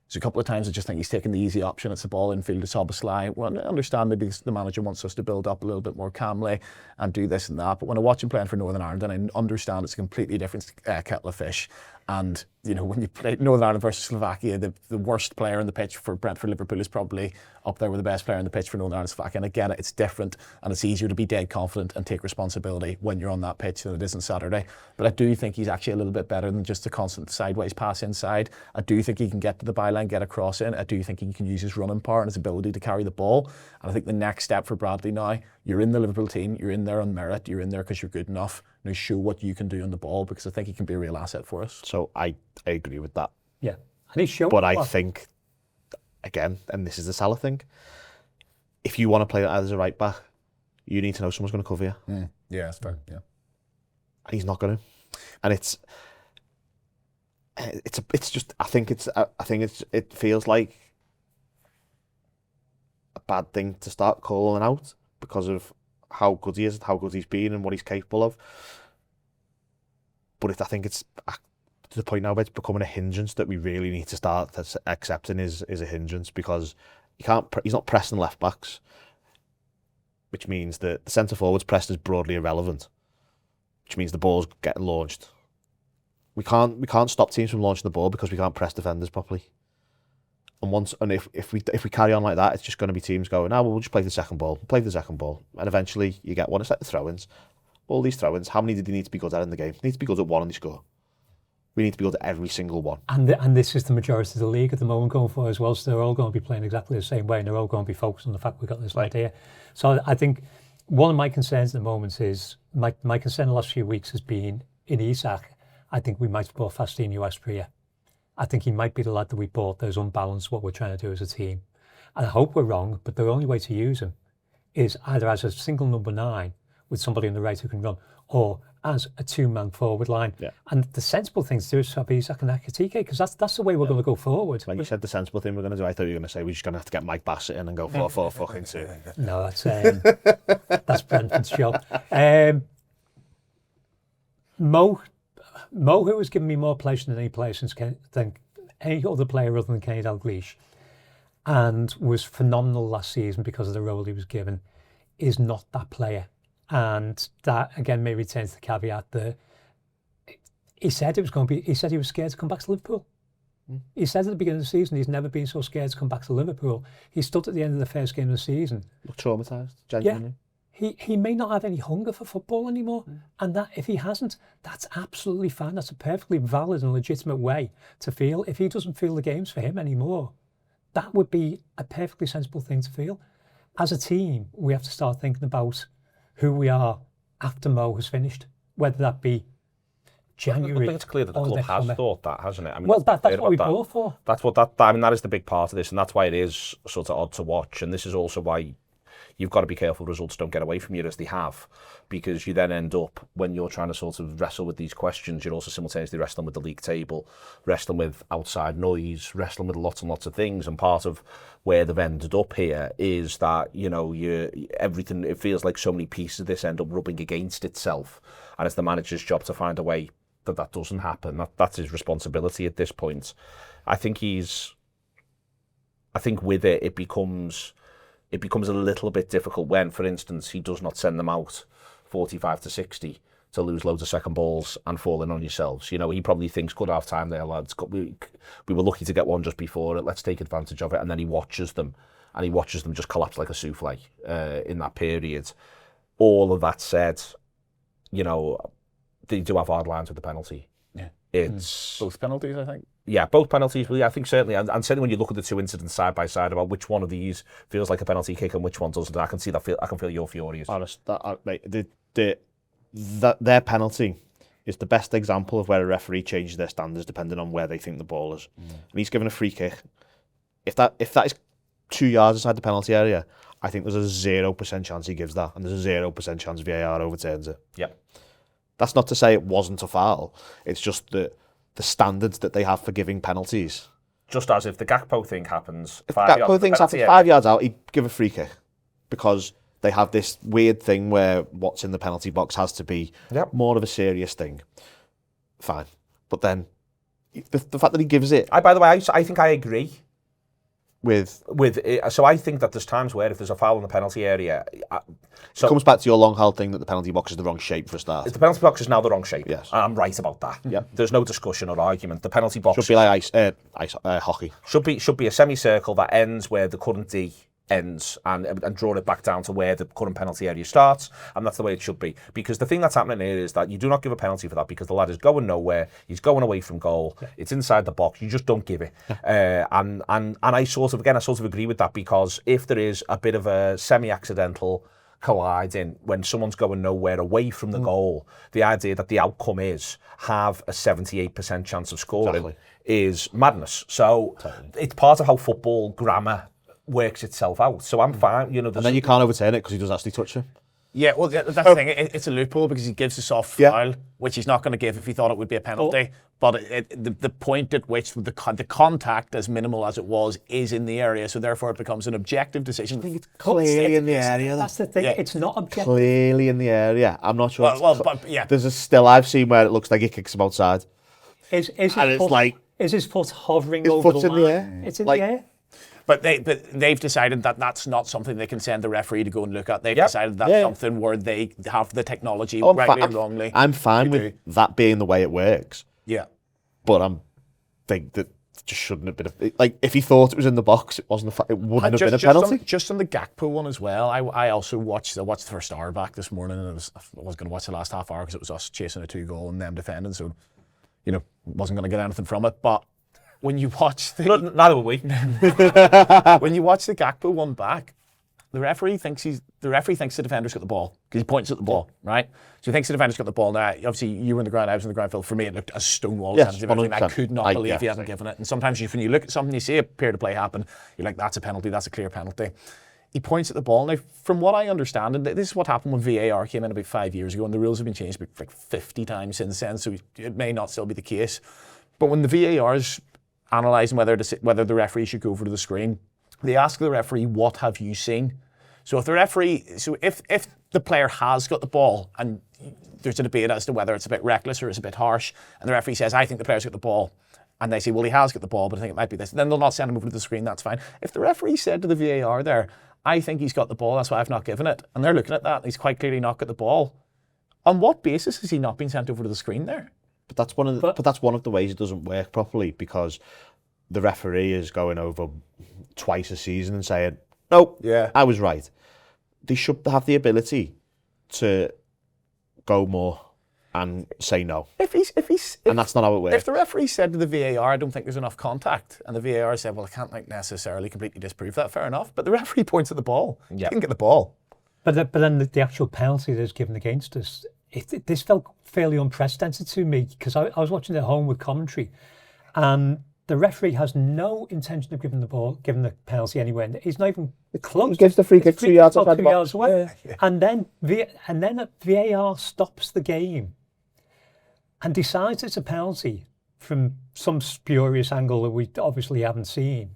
So a couple of times I just think he's taking the easy option. It's the ball infield to Szoboszlai. Well, I understand maybe the manager wants us to build up a little bit more calmly and do this and that. But when I watch him playing for Northern Ireland, and I understand it's a completely different kettle of fish. And, you know, when you play Northern Ireland versus Slovakia, the worst player on the pitch for Brentford Liverpool is probably up there with the best player on the pitch for Northern Ireland Slovakia. And again, it's different and it's easier to be dead confident and take responsibility when you're on that pitch than it is on Saturday. But I do think he's actually a little bit better than just a constant sideways pass inside. I do think he can get to the byline, get a cross in. I do think he can use his running power and his ability to carry the ball. And I think the next step for Bradley now, you're in the Liverpool team, you're in there on merit, you're in there because you're good enough. Now show what you can do on the ball, because I think he can be a real asset for us. So I agree with that. Yeah. And he's shown. But I think, again, and this is the Salah thing, if you want to play as a right back, you need to know someone's going to cover you. Yeah, that's fair. Yeah. And he's not going to. And it's just, I think it feels like a bad thing to start calling out because of how good he is, how good he's been and what he's capable of. But I think it's to the point now where it's becoming a hindrance that we really need to start accepting is a hindrance, because he's not pressing left backs, which means that the centre forwards pressed is broadly irrelevant, which means the ball's getting launched. We can't stop teams from launching the ball because we can't press defenders properly. And if we carry on like that, it's just going to be teams going, we'll just play the second ball, and eventually you get one. It's like the throw-ins. All these throw-ins, how many did they need to be good at in the game? They need to be good at one and they score. We need to be good at every single one. And this is the majority of the league at the moment going for as well, so they're all going to be playing exactly the same way, and they're all going to be focused on the fact we've got this idea. So I think one of my concerns at the moment is, my concern the last few weeks has been in Isak. I think we might have bought Faustino Asprilla. I think he might be the lad that we bought that is unbalanced what we're trying to do as a team. And I hope we're wrong, but the only way to use him is either as a single number 9 with somebody on the right who can run, or as a 2-man forward line. Yeah. And the sensible thing to do is swap Isak and Ekitike, because that's the way we're going to go forward. When you said the sensible thing we're going to do, I thought you were going to say we're just going to have to get Mike Bassett in and go 4-4 fucking 2. No, that's Brentford's job. Mo, who has given me more pleasure than any player than any other player other than Kenny Dalglish, and was phenomenal last season because of the role he was given, is not that player. And that again may return to the caveat that he said he was scared to come back to Liverpool. He said at the beginning of the season he's never been so scared to come back to Liverpool. He stood at the end of the first game of the season. Looked traumatised, genuinely. Yeah. He may not have any hunger for football anymore, and that if he hasn't, that's absolutely fine. That's a perfectly valid and legitimate way to feel. If he doesn't feel the game's for him anymore, that would be a perfectly sensible thing to feel. As a team, we have to start thinking about who we are after Mo has finished, whether that be January. I think it's clear that the club has thought that, hasn't it? I mean, well, that's what we bought for. That is the big part of this, and that's why it is sort of odd to watch. And this is also why you've got to be careful results don't get away from you as they have, because you then end up, when you're trying to sort of wrestle with these questions, you're also simultaneously wrestling with the league table, wrestling with outside noise, wrestling with lots and lots of things. And part of where they've ended up here is that, everything, it feels like so many pieces of this end up rubbing against itself, and it's the manager's job to find a way that doesn't happen. That's his responsibility at this point. I think with it becomes it becomes a little bit difficult when, for instance, he does not send them out 45 to 60 to lose loads of second balls and fall in on yourselves. You know, he probably thinks, good half time there, lads. We were lucky to get one just before it. Let's take advantage of it. And then he watches them, and he watches them just collapse like a souffle in that period. All of that said, you know, they do have hard lines with the penalty. Yeah. It's both penalties, I think. Yeah, both penalties. Well, yeah, I think certainly, and certainly when you look at the two incidents side by side about which one of these feels like a penalty kick and which one doesn't, I can see that. I can feel you're furious. Honest, mate, their penalty is the best example of where a referee changes their standards depending on where they think the ball is. And he's given a free kick. If that is 2 yards inside the penalty area, I think there's a 0% chance he gives that, and there's a 0% chance VAR overturns it. Yep. That's not to say it wasn't a foul. It's just the standards that they have for giving penalties. Just as if the Gakpo thing happens, if the Gakpo thing happens 5 yards out, he'd give a free kick because they have this weird thing where what's in the penalty box has to be more of a serious thing. Fine. But then the fact that he gives it... by the way, I think I agree. So I think that there's times where if there's a foul in the penalty area... So it comes back to your long-held thing that the penalty box is the wrong shape for a start. The penalty box is now the wrong shape. Yes. I'm right about that. Yep. There's no discussion or argument. The penalty box... Should be like hockey. Should be a semicircle that ends where the current D ends and draw it back down to where the current penalty area starts, and that's the way it should be. Because the thing that's happening here is that you do not give a penalty for that because the lad is going nowhere, he's going away from goal, it's inside the box, you just don't give it. And I sort of agree with that, because if there is a bit of a semi-accidental colliding when someone's going nowhere away from the goal, the idea that the outcome is have a 78% chance of scoring is madness. So it's part of how football grammar works itself out. So I'm fine, you know. And then you can't overturn it because he does actually touch him. Yeah, well, that's the thing. It's a loophole because he gives a soft foul, which he's not going to give if he thought it would be a penalty. But the point at which the contact, as minimal as it was, is in the area. So therefore it becomes an objective decision. I think it's clearly in the area. That's the thing. Yeah. It's not objective. Clearly in the area. I'm not sure. But there's a still I've seen where it looks like he kicks him outside. Is his foot hovering over the line? In the air. It's in the air. But they've decided that that's not something they can send the referee to go and look at. They've decided that's something where they have the technology, rightly or wrongly. I'm fine with that being the way it works. Yeah. But I think that just shouldn't have been like, if he thought it was in the box, it wasn't. It wouldn't have been a penalty. Just on the Gakpo one as well. I also watched the first hour back this morning, and I was going to watch the last half hour because it was us chasing a 2-goal and them defending. So, you know, wasn't going to get anything from it. But when you watch neither were we. When you watch the Gakpo one back, the referee thinks the defender's got the ball because he points at the ball, right? So he thinks the defender's got the ball. Now, obviously, you were in the ground, I was in the ground field. For me, it looked as stonewall. Yes, I could not believe he hadn't given it. And sometimes when you look at something, you see a period of play happen, you're like, that's a penalty, that's a clear penalty. He points at the ball. Now, from what I understand, and this is what happened when VAR came in about 5 years ago, and the rules have been changed like 50 times since then, so it may not still be the case. But when the VAR's analysing whether the referee should go over to the screen, they ask the referee, what have you seen? So if the player has got the ball and there's a debate as to whether it's a bit reckless or it's a bit harsh, and the referee says, I think the player's got the ball, and they say, well, he has got the ball, but I think it might be this, then they'll not send him over to the screen, that's fine. If the referee said to the VAR there, I think he's got the ball, that's why I've not given it, and they're looking at that, he's quite clearly not got the ball, on what basis has he not been sent over to the screen there? But that's one of the ways it doesn't work properly, because the referee is going over twice a season and saying, no, I was right. They should have the ability to go more and say no. And that's not how it works. If the referee said to the VAR, I don't think there's enough contact, and the VAR said, well, I can't necessarily completely disprove that, fair enough. But the referee points at the ball. He didn't get the ball. But then the actual penalty that's given against us, this felt fairly unprecedented to me, because I was watching it at home with commentary, and the referee has no intention of giving the penalty anywhere. He's not even close. He gives the free kick 2 yards outside the box. Away. Yeah. And then VAR stops the game and decides it's a penalty from some spurious angle that we obviously haven't seen.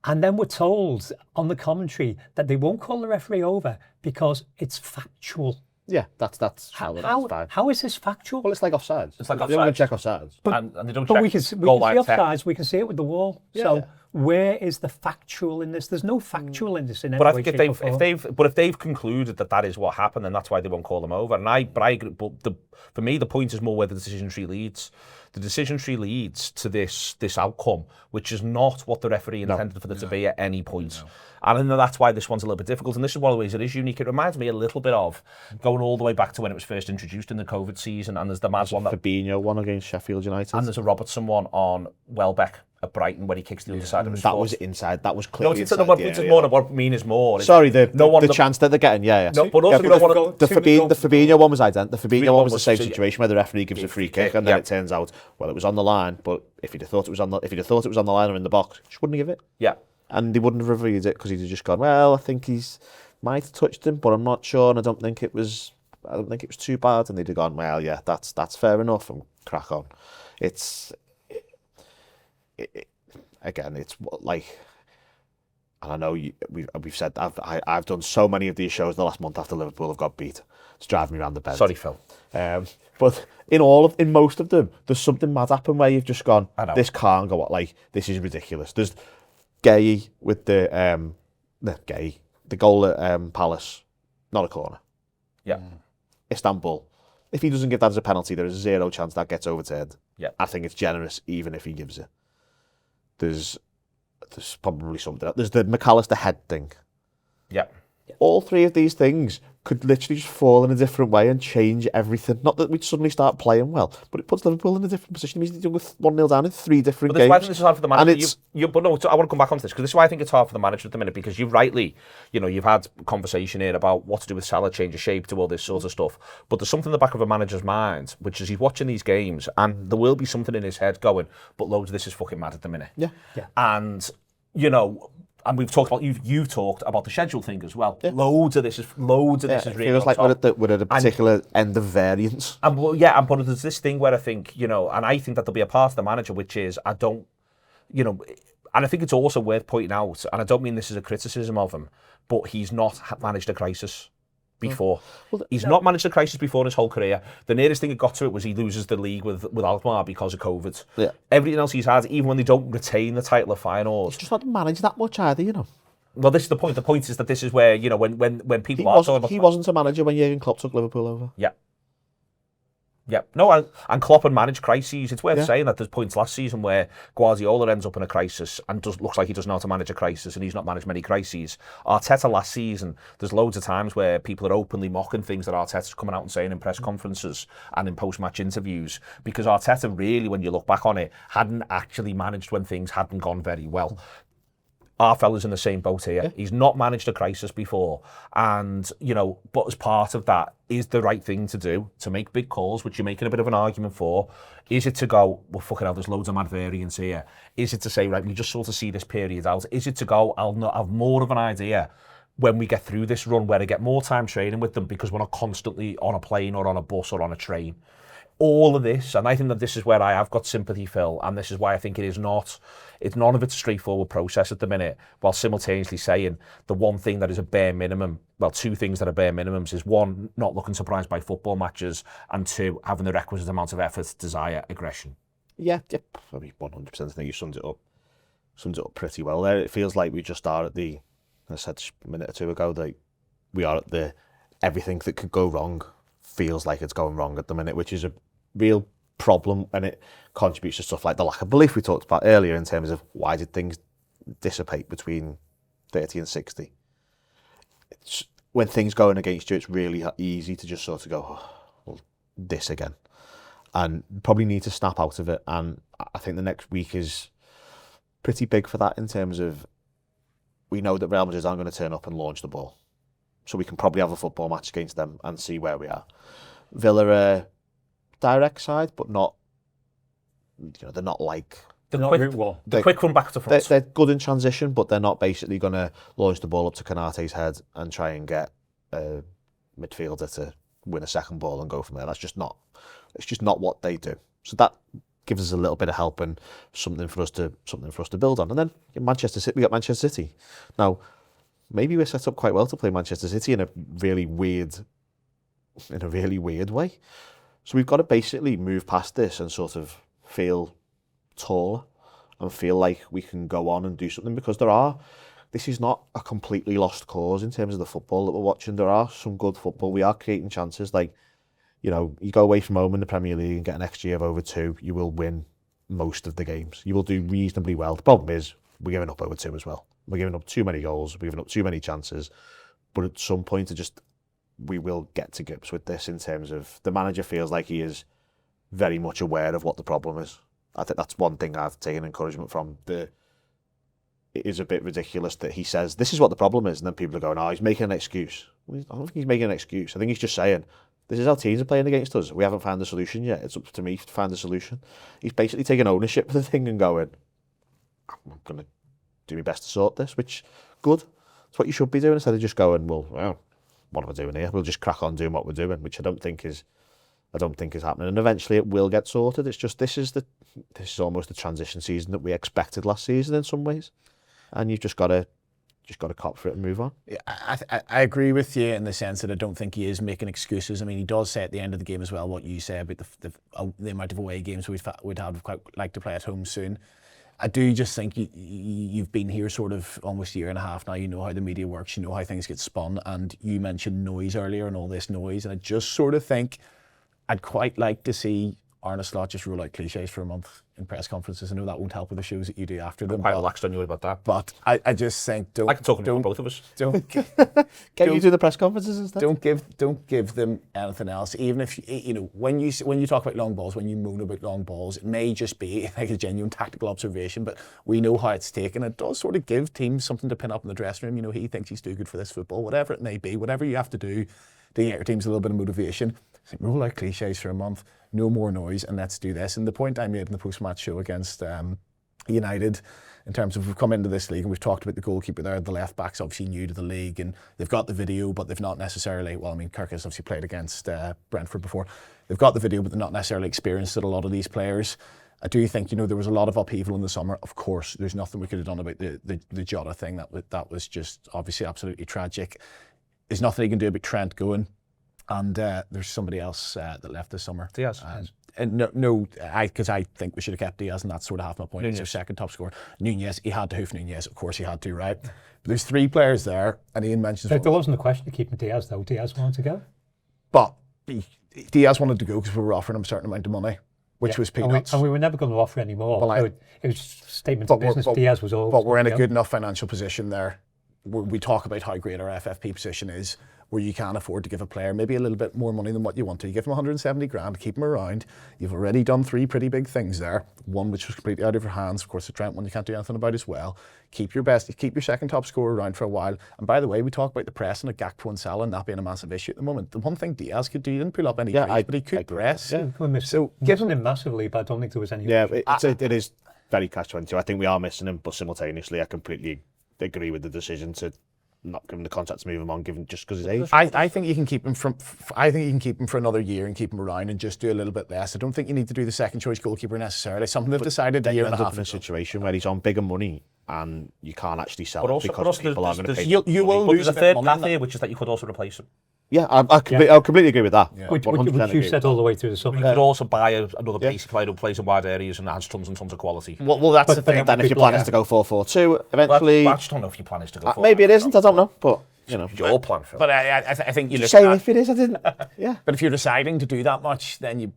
And then we're told on the commentary that they won't call the referee over because it's factual. Yeah, that's how it is. How is this factual? Well, it's like offsides. It's like offsides. They don't check offsides. And they don't but check we can see goal line offsides. We can see it with the wall. Yeah. So Where is the factual in this? There's no factual in this in any But I way, think shape, or form. if they've concluded that is what happened, then that's why they won't call them over. And I agree, but for me, the point is more where the decision tree leads. The decision tree leads to this outcome, which is not what the referee intended for there to be at any point. And I know that's why this one's a little bit difficult. And this is one of the ways it is unique. It reminds me a little bit of going all the way back to when it was first introduced in the COVID season. And there's the mad one, Fabinho one against Sheffield United. and there's a Robertson one on Welbeck at Brighton where he kicks the other side of his That foot. was inside. That was No, clearly it's inside. more what I mean is more. Sorry, the one of chance that they're getting, yeah. No, but also the Fabinho one was identical. The Fabinho one was the same so, situation where the referee gives a free kick, and then it turns out, well, it was on the line. But if he'd have thought it was on the line or in the box, he just wouldn't give it. Yeah. And they wouldn't have reviewed it because he'd have just gone, well, I think he's might have touched him, but I'm not sure, and I don't think it was too bad. And they'd have gone, well, yeah, that's fair enough, and crack on. Again, it's like, and I know we've said I've done so many of these shows the last month after Liverpool have got beat. It's driving me around the bed. Sorry, Phil. But in most of them, there's something mad happen where you've just gone, this can't go on. Like, this is ridiculous. There's Gay with the goal at Palace, not a corner. Yeah. Istanbul. If he doesn't give that as a penalty, there is zero chance that gets overturned. Yeah. I think it's generous even if he gives it. There's probably something else. There's the McAllister head thing. Yeah. All three of these things could literally just fall in a different way and change everything. Not that we'd suddenly start playing well, but it puts Liverpool in a different position. It means they're 1-0 down in 3 different games. But this is hard for the manager. But I want to come back onto this because this is why I think it's hard for the manager at the minute, because you've had conversation here about what to do with Salah, change of shape, do all this sort of stuff. But there's something in the back of a manager's mind, which is he's watching these games and there will be something in his head going, but loads of this is fucking mad at the minute. Yeah. And, and we've talked about you've talked about the schedule thing as well. Yeah. Loads of this is really. It feels like we're at a particular end of variance. But there's this thing where I think and I think that there'll be a part of the manager which is and I think it's also worth pointing out, and I don't mean this as a criticism of him, but he's not managed a crisis before. He's not managed a crisis before in his whole career. The nearest thing it got to it was he loses the league with Alkmaar because of COVID. Yeah. Everything else he's had, even when they don't retain the title of finals. He's just not managed that much either, Well, this is the point. The point is that this is where, when people he wasn't a manager when Jurgen Klopp took Liverpool over. Yeah. Yeah, no, and Klopp had managed crises. It's worth saying that there's points last season where Guardiola ends up in a crisis and looks like he doesn't know how to manage a crisis, and he's not managed many crises. Arteta last season, there's loads of times where people are openly mocking things that Arteta's coming out and saying in press conferences and in post-match interviews, because Arteta really, when you look back on it, hadn't actually managed when things hadn't gone very well. Our fella's in the same boat here. Yeah. He's not managed a crisis before. And, but as part of that, is the right thing to do to make big calls, which you're making a bit of an argument for? Is it to go, well, fucking hell, there's loads of mad variance here? Is it to say, right, we just sort of see this period out? Is it to go, I'll have more of an idea when we get through this run where I get more time training with them because we're not constantly on a plane or on a bus or on a train? All of this, and I think that this is where I have got sympathy, Phil, and this is why I think it's none of it's a straightforward process at the minute, while simultaneously saying the one thing that is a bare minimum, well, 2 things that are bare minimums is 1, not looking surprised by football matches, and 2, having the requisite amount of effort, desire, aggression. Yeah, I mean, 100%. I think you summed it up pretty well there. It feels like we just are at I said a minute or 2 ago, that we are at everything that could go wrong feels like it's going wrong at the minute, which is a real problem, and it contributes to stuff like the lack of belief we talked about earlier in terms of why did things dissipate between 30 and 60. When things going against you, it's really easy to just sort of go, well, this again, and probably need to snap out of it. And I think the next week is pretty big for that, in terms of we know that Real Madrid aren't going to turn up and launch the ball, so we can probably have a football match against them and see where we are. Villa direct side, but not, they're not like the quick run back to front. They're good in transition, but they're not basically going to launch the ball up to Konate's head and try and get a midfielder to win a second ball and go from there. It's just not what they do. So that gives us a little bit of help and something for us to build on. And then in Manchester City, we got Manchester City. Now, maybe we're set up quite well to play Manchester City in a really weird way. So we've got to basically move past this and sort of feel taller and feel like we can go on and do something, because this is not a completely lost cause in terms of the football that we're watching. There are some good football. We are creating chances. Like, you go away from home in the Premier League and get an XG of over 2, you will win most of the games. You will do reasonably well. The problem is we're giving up over 2 as well. We're giving up too many goals. We're giving up too many chances. But at some point, we will get to grips with this in terms of the manager feels like he is very much aware of what the problem is. I think that's one thing I've taken encouragement from. It is a bit ridiculous that he says, this is what the problem is, and then people are going, he's making an excuse. Well, I don't think he's making an excuse. I think he's just saying, this is how teams are playing against us. We haven't found the solution yet. It's up to me to find the solution. He's basically taking ownership of the thing and going, I'm going to do my best to sort this, which, good. That's what you should be doing, instead of just going, well, what am I doing here? We'll just crack on doing what we're doing, which I don't think is happening. And eventually it will get sorted. It's just, this is almost the transition season that we expected last season in some ways. And you've just got to cop for it and move on. Yeah, I agree with you in the sense that I don't think he is making excuses. I mean, he does say at the end of the game as well what you say about the amount of away games we'd quite like to play at home soon. I do just think you've been here sort of almost a year and a half now. You know how the media works. You know how things get spun. And you mentioned noise earlier and all this noise. And I just sort of think I'd quite like to see Arne Slot just rule out cliches for a month in press conferences. I know that won't help with the shows that you do after them. I'm quite relaxed on you about that. But I just think I can talk about both of us. Can you do the press conferences instead? Don't give them anything else. Even if when you talk about long balls, when you moan about long balls, it may just be like a genuine tactical observation, but we know how it's taken. It does sort of give teams something to pin up in the dressing room. He thinks he's too good for this football, whatever it may be, whatever you have to do to get your teams a little bit of motivation. Roll out cliches for a month, no more noise, and let's do this. And the point I made in the post-match show against United, in terms of we've come into this league and we've talked about the goalkeeper there, the left back's obviously new to the league and they've got the video, but they've not necessarily, Kirk has obviously played against Brentford before. They've got the video, but they're not necessarily experienced at a lot of these players. I do think, there was a lot of upheaval in the summer. Of course, there's nothing we could have done about the Jota thing. That was just obviously absolutely tragic. There's nothing you can do about Trent going. And there's somebody else that left this summer. Diaz. Because I think we should have kept Diaz, and that's sort of half my point. Nunez. He's our second top scorer. Nunez, he had to hoof Nunez. Of course he had to, right? But there's 3 players there, and Ian mentions... There wasn't a question of keeping Diaz, though. Diaz wanted to go. But Diaz wanted to go because we were offering him a certain amount of money, which was peanuts. And we were never going to offer any more. Well, it was a statement of business. Diaz was always... But we're in a good enough financial position there. We talk about how great our FFP position is, where you can afford to give a player maybe a little bit more money than what you want to. You give him 170 grand, keep him around. You've already done 3 pretty big things there. One which was completely out of your hands. Of course, the Trent one you can't do anything about as well. Keep your second top scorer around for a while. And by the way, we talk about the press and a Gakpo and Salah and that being a massive issue at the moment. The one thing Diaz could do, he didn't pull up any trees, but he could press. Yeah, so gives him massively, but I don't think there was any... Yeah, it is very catch-22. I think we are missing him, but simultaneously I completely agree with the decision to not give him the contract to move him on, given just because his age. I think you can keep him for another year and keep him around and just do a little bit less. I don't think you need to do the second choice goalkeeper necessarily. Something they've decided a year and a half. In a situation where he's on bigger money and you can't actually sell it because people are going to pay. You will lose a third path here, which is that you could also replace him. Yeah, I'll completely agree with that. Yeah. Which you said all the way through the summer. You could also buy another basic player who plays in wide areas and has tons and tons of quality. Well, that's the thing. Then if your plan is to go 4-4-2, eventually... I just don't know if your plan is to go 4-4-2. Maybe it isn't, I don't know, but... your plan, Phil. But I think you look saying if it is, I didn't. Yeah. But if you're deciding to do that much, then you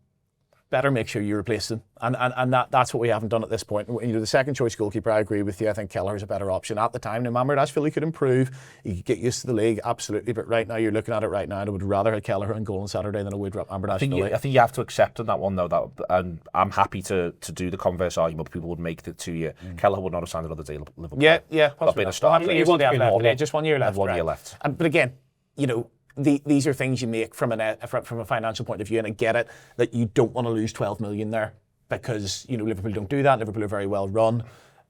better make sure you replace them, and that's what we haven't done at this point. The second choice goalkeeper, I agree with you. I think Kelleher's a better option at the time. Now, Mamardashvili could improve. He could get used to the league, absolutely. But right now, you're looking at it right now, and I would rather have Kelleher on goal on Saturday than I would Mamardashvili. I think you have to accept on that one though. And I'm happy to do the converse argument. People would make it to you. Kelleher would not have signed another deal at Liverpool. Yeah. That's been a start. Just 1 year left. 1 year left. But again, these are things you make from a financial point of view, and I get it that you don't want to lose 12 million there because Liverpool don't do that. Liverpool are very well run,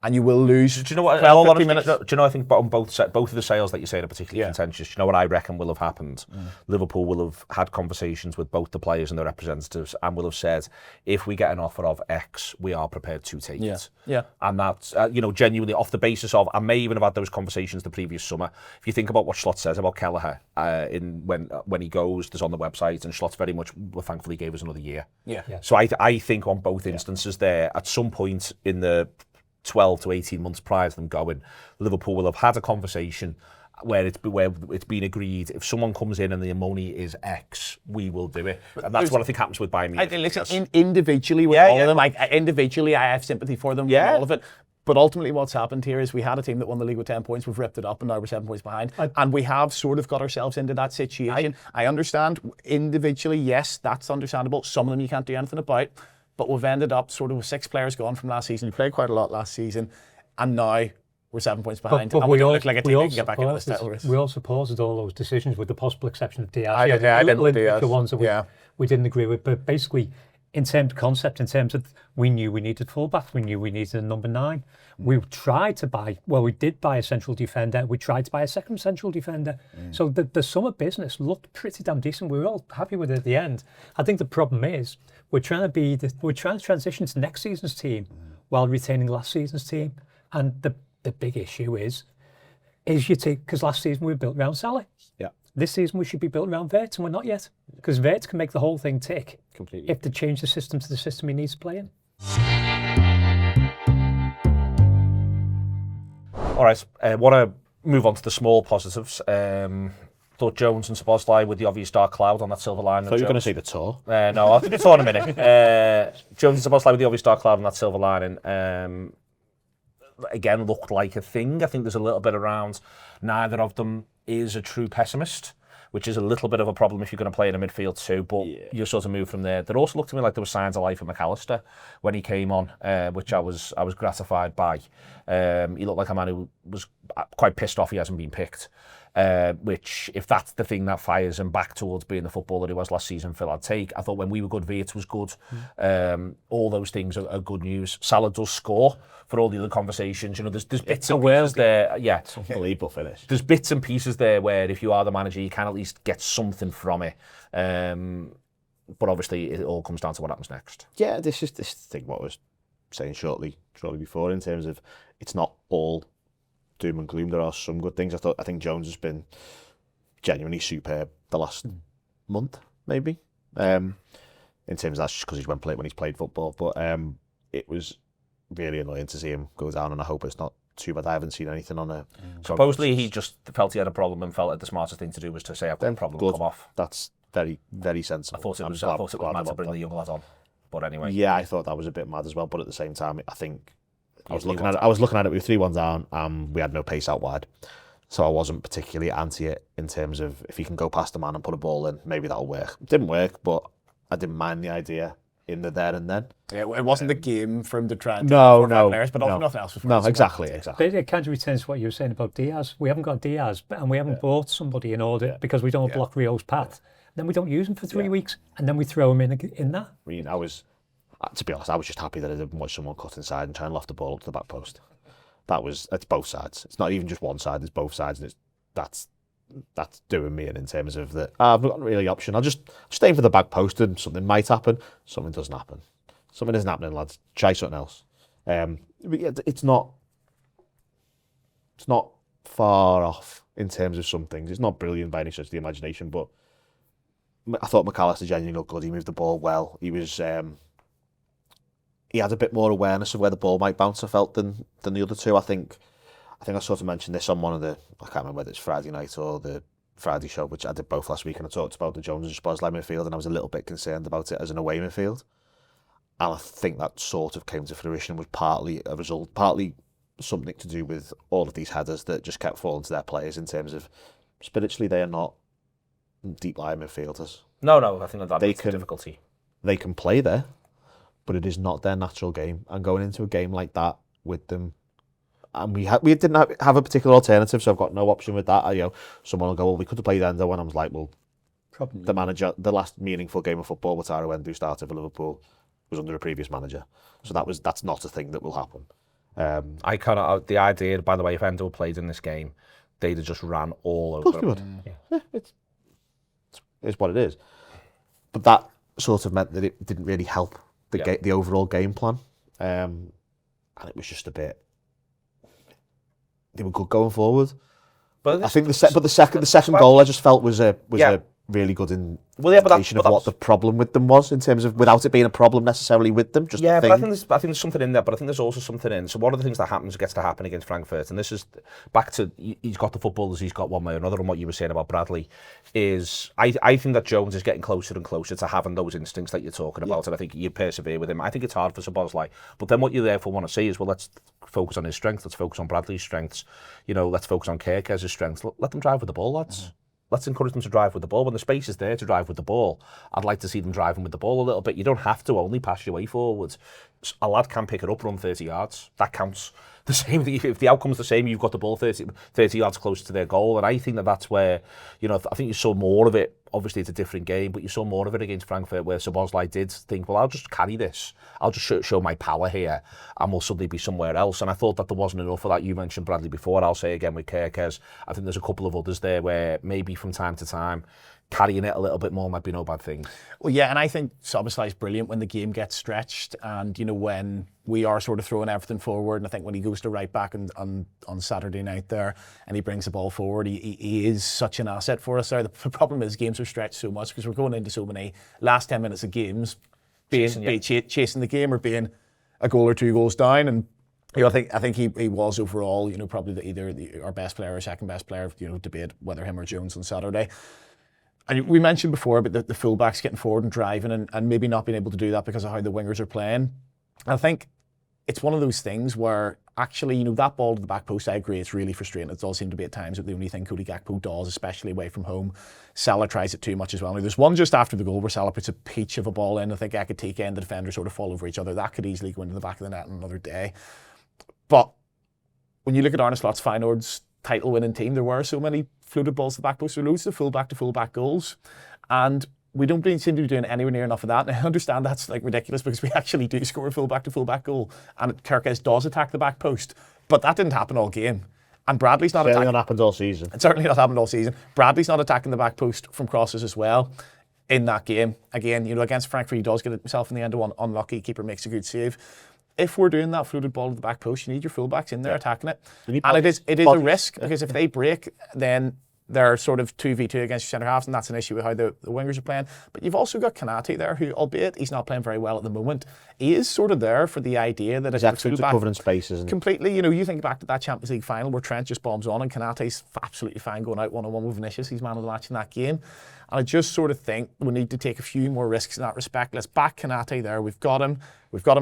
and you will lose. Do you know what? 12, 15 minutes. Do you know? I think on both of the sales that you say are particularly contentious. Do you know what I reckon will have happened? Liverpool will have had conversations with both the players and their representatives, and will have said, if we get an offer of X, we are prepared to take it. Yeah. And that's genuinely off the basis of. I may even have had those conversations the previous summer. If you think about what Slot says about Kelleher, when he goes, there's on the website, and Slot very much thankfully gave us another year. Yeah. So I think on both instances there, at some point in the 12 to 18 months prior to them going, Liverpool will have had a conversation where it's been agreed, if someone comes in and the money is X, we will do it. And that's what I think happens with Bayern Munich. Individually with all of them, individually I have sympathy for them, all of it. But ultimately what's happened here is we had a team that won the league with 10 points, we've ripped it up and now we're 7 points behind. And we have sort of got ourselves into that situation. I understand individually, yes, that's understandable. Some of them you can't do anything about. But we've ended up sort of with 6 players gone from last season. We played quite a lot last season. And now we're 7 points behind. But and we all look like a team that can get back into the title race. We all supported all those decisions with the possible exception of Diaz. I didn't Diaz. The ones that we didn't agree with. But basically, in terms of concept, in terms of we knew we needed fullback, we knew we needed a number 9. We tried to buy, we did buy a central defender. We tried to buy a second central defender. So the summer business looked pretty damn decent. We were all happy with it at the end. I think the problem is we're trying to transition to next season's team while retaining last season's team. And the big issue is you take, because last season we were built around Salah. Yeah. This season we should be built around Wirtz, and we're not yet. Because Wirtz can make the whole thing tick. Completely. If they change the system to the system he needs to play in. All right, I want to move on to the small positives. Thought Jones and Szoboszlai with the obvious dark cloud on that silver line. I thought you were going to say the tour. No, I'll do the tour in a minute. Jones and Szoboszlai with the obvious dark cloud on that silver lining. Again, looked like a thing. I think there's a little bit around neither of them is a true pessimist, which is a little bit of a problem if you're going to play in a midfield too, but you sort of move from there. There also looked to me like there were signs of life in McAllister when he came on, which I was gratified by. He looked like a man who was quite pissed off he hasn't been picked, which, if that's the thing that fires him back towards being the footballer he was last season, Phil, I'd take. I thought when we were good, Wirtz was good. All those things are good news. Salah does score for all the other conversations. You know, there's bits and pieces there. Yeah, it's an unbelievable finish. There's bits and pieces there where if you are the manager, you can at least get something from it. But obviously, it all comes down to what happens next. Yeah, this is this thing what I was saying shortly before in terms of it's not all doom and gloom. There are some good things. I think Jones has been genuinely superb the last month, maybe. In terms of that's just because he's when he's played football. But it was really annoying to see him go down, and I hope it's not too bad. I haven't seen anything on it. Supposedly he just felt he had a problem and felt that the smartest thing to do was to say I've got a problem and come off. That's very, very sensible. I thought it was mad to bring the young lad on. But anyway. Yeah, I thought that was a bit mad as well, but at the same time I think I was looking at it with 3-1 down, we had no pace out wide. So I wasn't particularly anti it in terms of if he can go past the man and put a ball in, maybe that'll work. It didn't work, but I didn't mind the idea in the there and then. Yeah, it wasn't the game for him to try and players, but nothing else was for No, exactly. But it kind of returns to what you were saying about Diaz. We haven't got Diaz, and we haven't bought somebody in order because we don't block Rio's path. Then we don't use him for 3 weeks, and then we throw him in that. I mean, to be honest, I was just happy that I didn't watch someone cut inside and try and loft the ball up to the back post. It's both sides. It's not even just one side, it's both sides, and that's doing me in terms of that. I've not got really option. I'll just aim for the back post and something might happen. Something doesn't happen. Something isn't happening, lads. Try something else. It's not far off in terms of some things. It's not brilliant by any stretch of the imagination, but I thought McAllister genuinely looked good. He moved the ball well. He was he had a bit more awareness of where the ball might bounce, I felt, than the other two. I think I sort of mentioned this on one of the, I can't remember whether it's Friday night or the Friday show, which I did both last week, and I talked about the Jones and Szoboszlai midfield, and I was a little bit concerned about it as an away midfield. And I think that sort of came to fruition, was partly a result, partly something to do with all of these headers that just kept falling to their players in terms of spiritually they are not deep lying midfielders. No, I think that's the difficulty. They can play there, but it is not their natural game. And going into a game like that with them, and we didn't have a particular alternative, so I've got no option with that. Someone will go, well, we could have played Endo, and I was like, well, probably the manager, the last meaningful game of football with Taro Endo started for Liverpool was under a previous manager, so that's not a thing that will happen. The idea, by the way, if Endo played in this game, they'd have just ran all over. Of course they would. Yeah, it's what it is. But that sort of meant that it didn't really help the overall game plan, and it was just a bit. They were good going forward, but I think the second goal I just felt was a really good Well, yeah, but indication of what the problem with them was, in terms of, without it being a problem necessarily with them, just yeah, a thing. but I think there's something in there, but I think there's also something in. So one of the things that gets to happen against Frankfurt, and this is back to, he's got the footballers, he's got one way or another, and what you were saying about Bradley is, I think that Jones is getting closer and closer to having those instincts that you're talking about, and I think you persevere with him. I think it's hard for Szoboszlai, but then what you therefore want to see is, well, let's focus on his strengths, let's focus on Bradley's strengths, let's focus on Kerkez's strengths, let them drive with the ball, lads. Let's encourage them to drive with the ball. When the space is there to drive with the ball, I'd like to see them driving with the ball a little bit. You don't have to only pass your way forwards. A lad can pick it up, run 30 yards. That counts. The same, if the outcome's the same, you've got the ball 30 yards closer to their goal. And I think that's where, I think you saw more of it. Obviously, it's a different game, but you saw more of it against Frankfurt, where Szoboszlai did think, well, I'll just carry this. I'll just show my power here, and we'll suddenly be somewhere else. And I thought that there wasn't enough of that. You mentioned Bradley before, I'll say again with Kerkez. I think there's a couple of others there where maybe from time to time, carrying it a little bit more might be no bad thing. Well, yeah, and I think Szoboszlai is brilliant when the game gets stretched, and when we are sort of throwing everything forward. And I think when he goes to right back on Saturday night there, and he brings the ball forward, he is such an asset for us there. The problem is games are stretched so much because we're going into so many last 10 minutes of games chasing the game or being a goal or two goals down. And I think he was overall, probably either our best player or second best player. Debate whether him or Jones on Saturday. And we mentioned before about the fullbacks getting forward and driving and maybe not being able to do that because of how the wingers are playing. I think it's one of those things where actually, that ball to the back post, I agree, it's really frustrating. It does seem to be at times that the only thing Cody Gakpo does, especially away from home. Salah tries it too much as well. Now, there's one just after the goal where Salah puts a peach of a ball in. I think Ekitike and the defender sort of fall over each other. That could easily go into the back of the net on another day. But when you look at Arne Slot's Feyenoord's title-winning team, there were so many floated balls to the back post. There were loads of full-back to and we don't seem to be doing anywhere near enough of that. And I understand that's ridiculous because we actually do score a full-back to full-back goal, and Kerkez does attack the back post, but that didn't happen all game. And Bradley's not attacking. Certainly not happened all season. It's certainly not happened all season. Bradley's not attacking the back post from crosses as well in that game. Again, against Frankfurt, he does get it himself in the end of one unlucky. Keeper makes a good save. If we're doing that floated ball to the back post, you need your fullbacks in there attacking it. And it is a risk because if they break, then they're sort of 2v2 against your centre halves, and that's an issue with how the wingers are playing. But you've also got Konate there, who, albeit he's not playing very well at the moment, he is sort of there for the idea that he's absolutely covering spaces. Completely. You think back to that Champions League final where Trent just bombs on and Konate's absolutely fine going out one-on-one with Vinicius. He's man of the match in that game. And I just sort of think we need to take a few more risks in that respect. Let's back Konate there. We've got him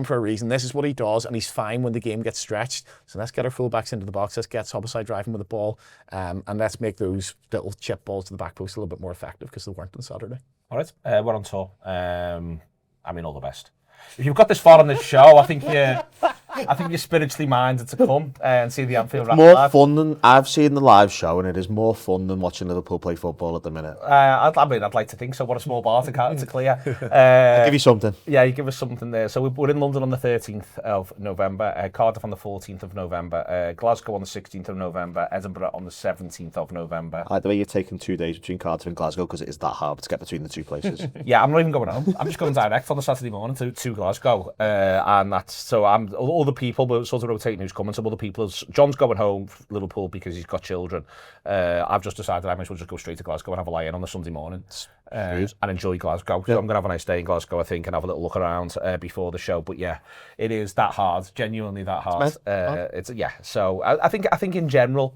for a reason. This is what he does, and he's fine when the game gets stretched. So let's get our fullbacks into the box. Let's get Szoboszlai driving with the ball, and let's make those little chip balls to the back post a little bit more effective because they weren't on Saturday. All right, we're on tour. All the best. If you've got this far on this show, I think you're spiritually minded to come and see the Anfield Wrap. More fun than I've seen the live show, and it is more fun than watching Liverpool play football at the minute. I'd like to think so. What a small bar to clear. I'll give you something. Yeah, you give us something there. So we're in London on the 13th of November, Cardiff on the 14th of November, Glasgow on the 16th of November, Edinburgh on the 17th of November. I like the way you're taking 2 days between Cardiff and Glasgow because it is that hard to get between the two places. Yeah, I'm not even going home. I'm just going direct on the Saturday morning to Glasgow, and that's so I'm all the people, but sort of rotating who's coming. Some other people, John's going home, Liverpool, because he's got children. I've just decided I might as well just go straight to Glasgow and have a lie-in on the Sunday morning and enjoy Glasgow. So I'm going to have a nice day in Glasgow, I think, and have a little look around before the show. But yeah, it is that hard, genuinely that hard. So I think in general,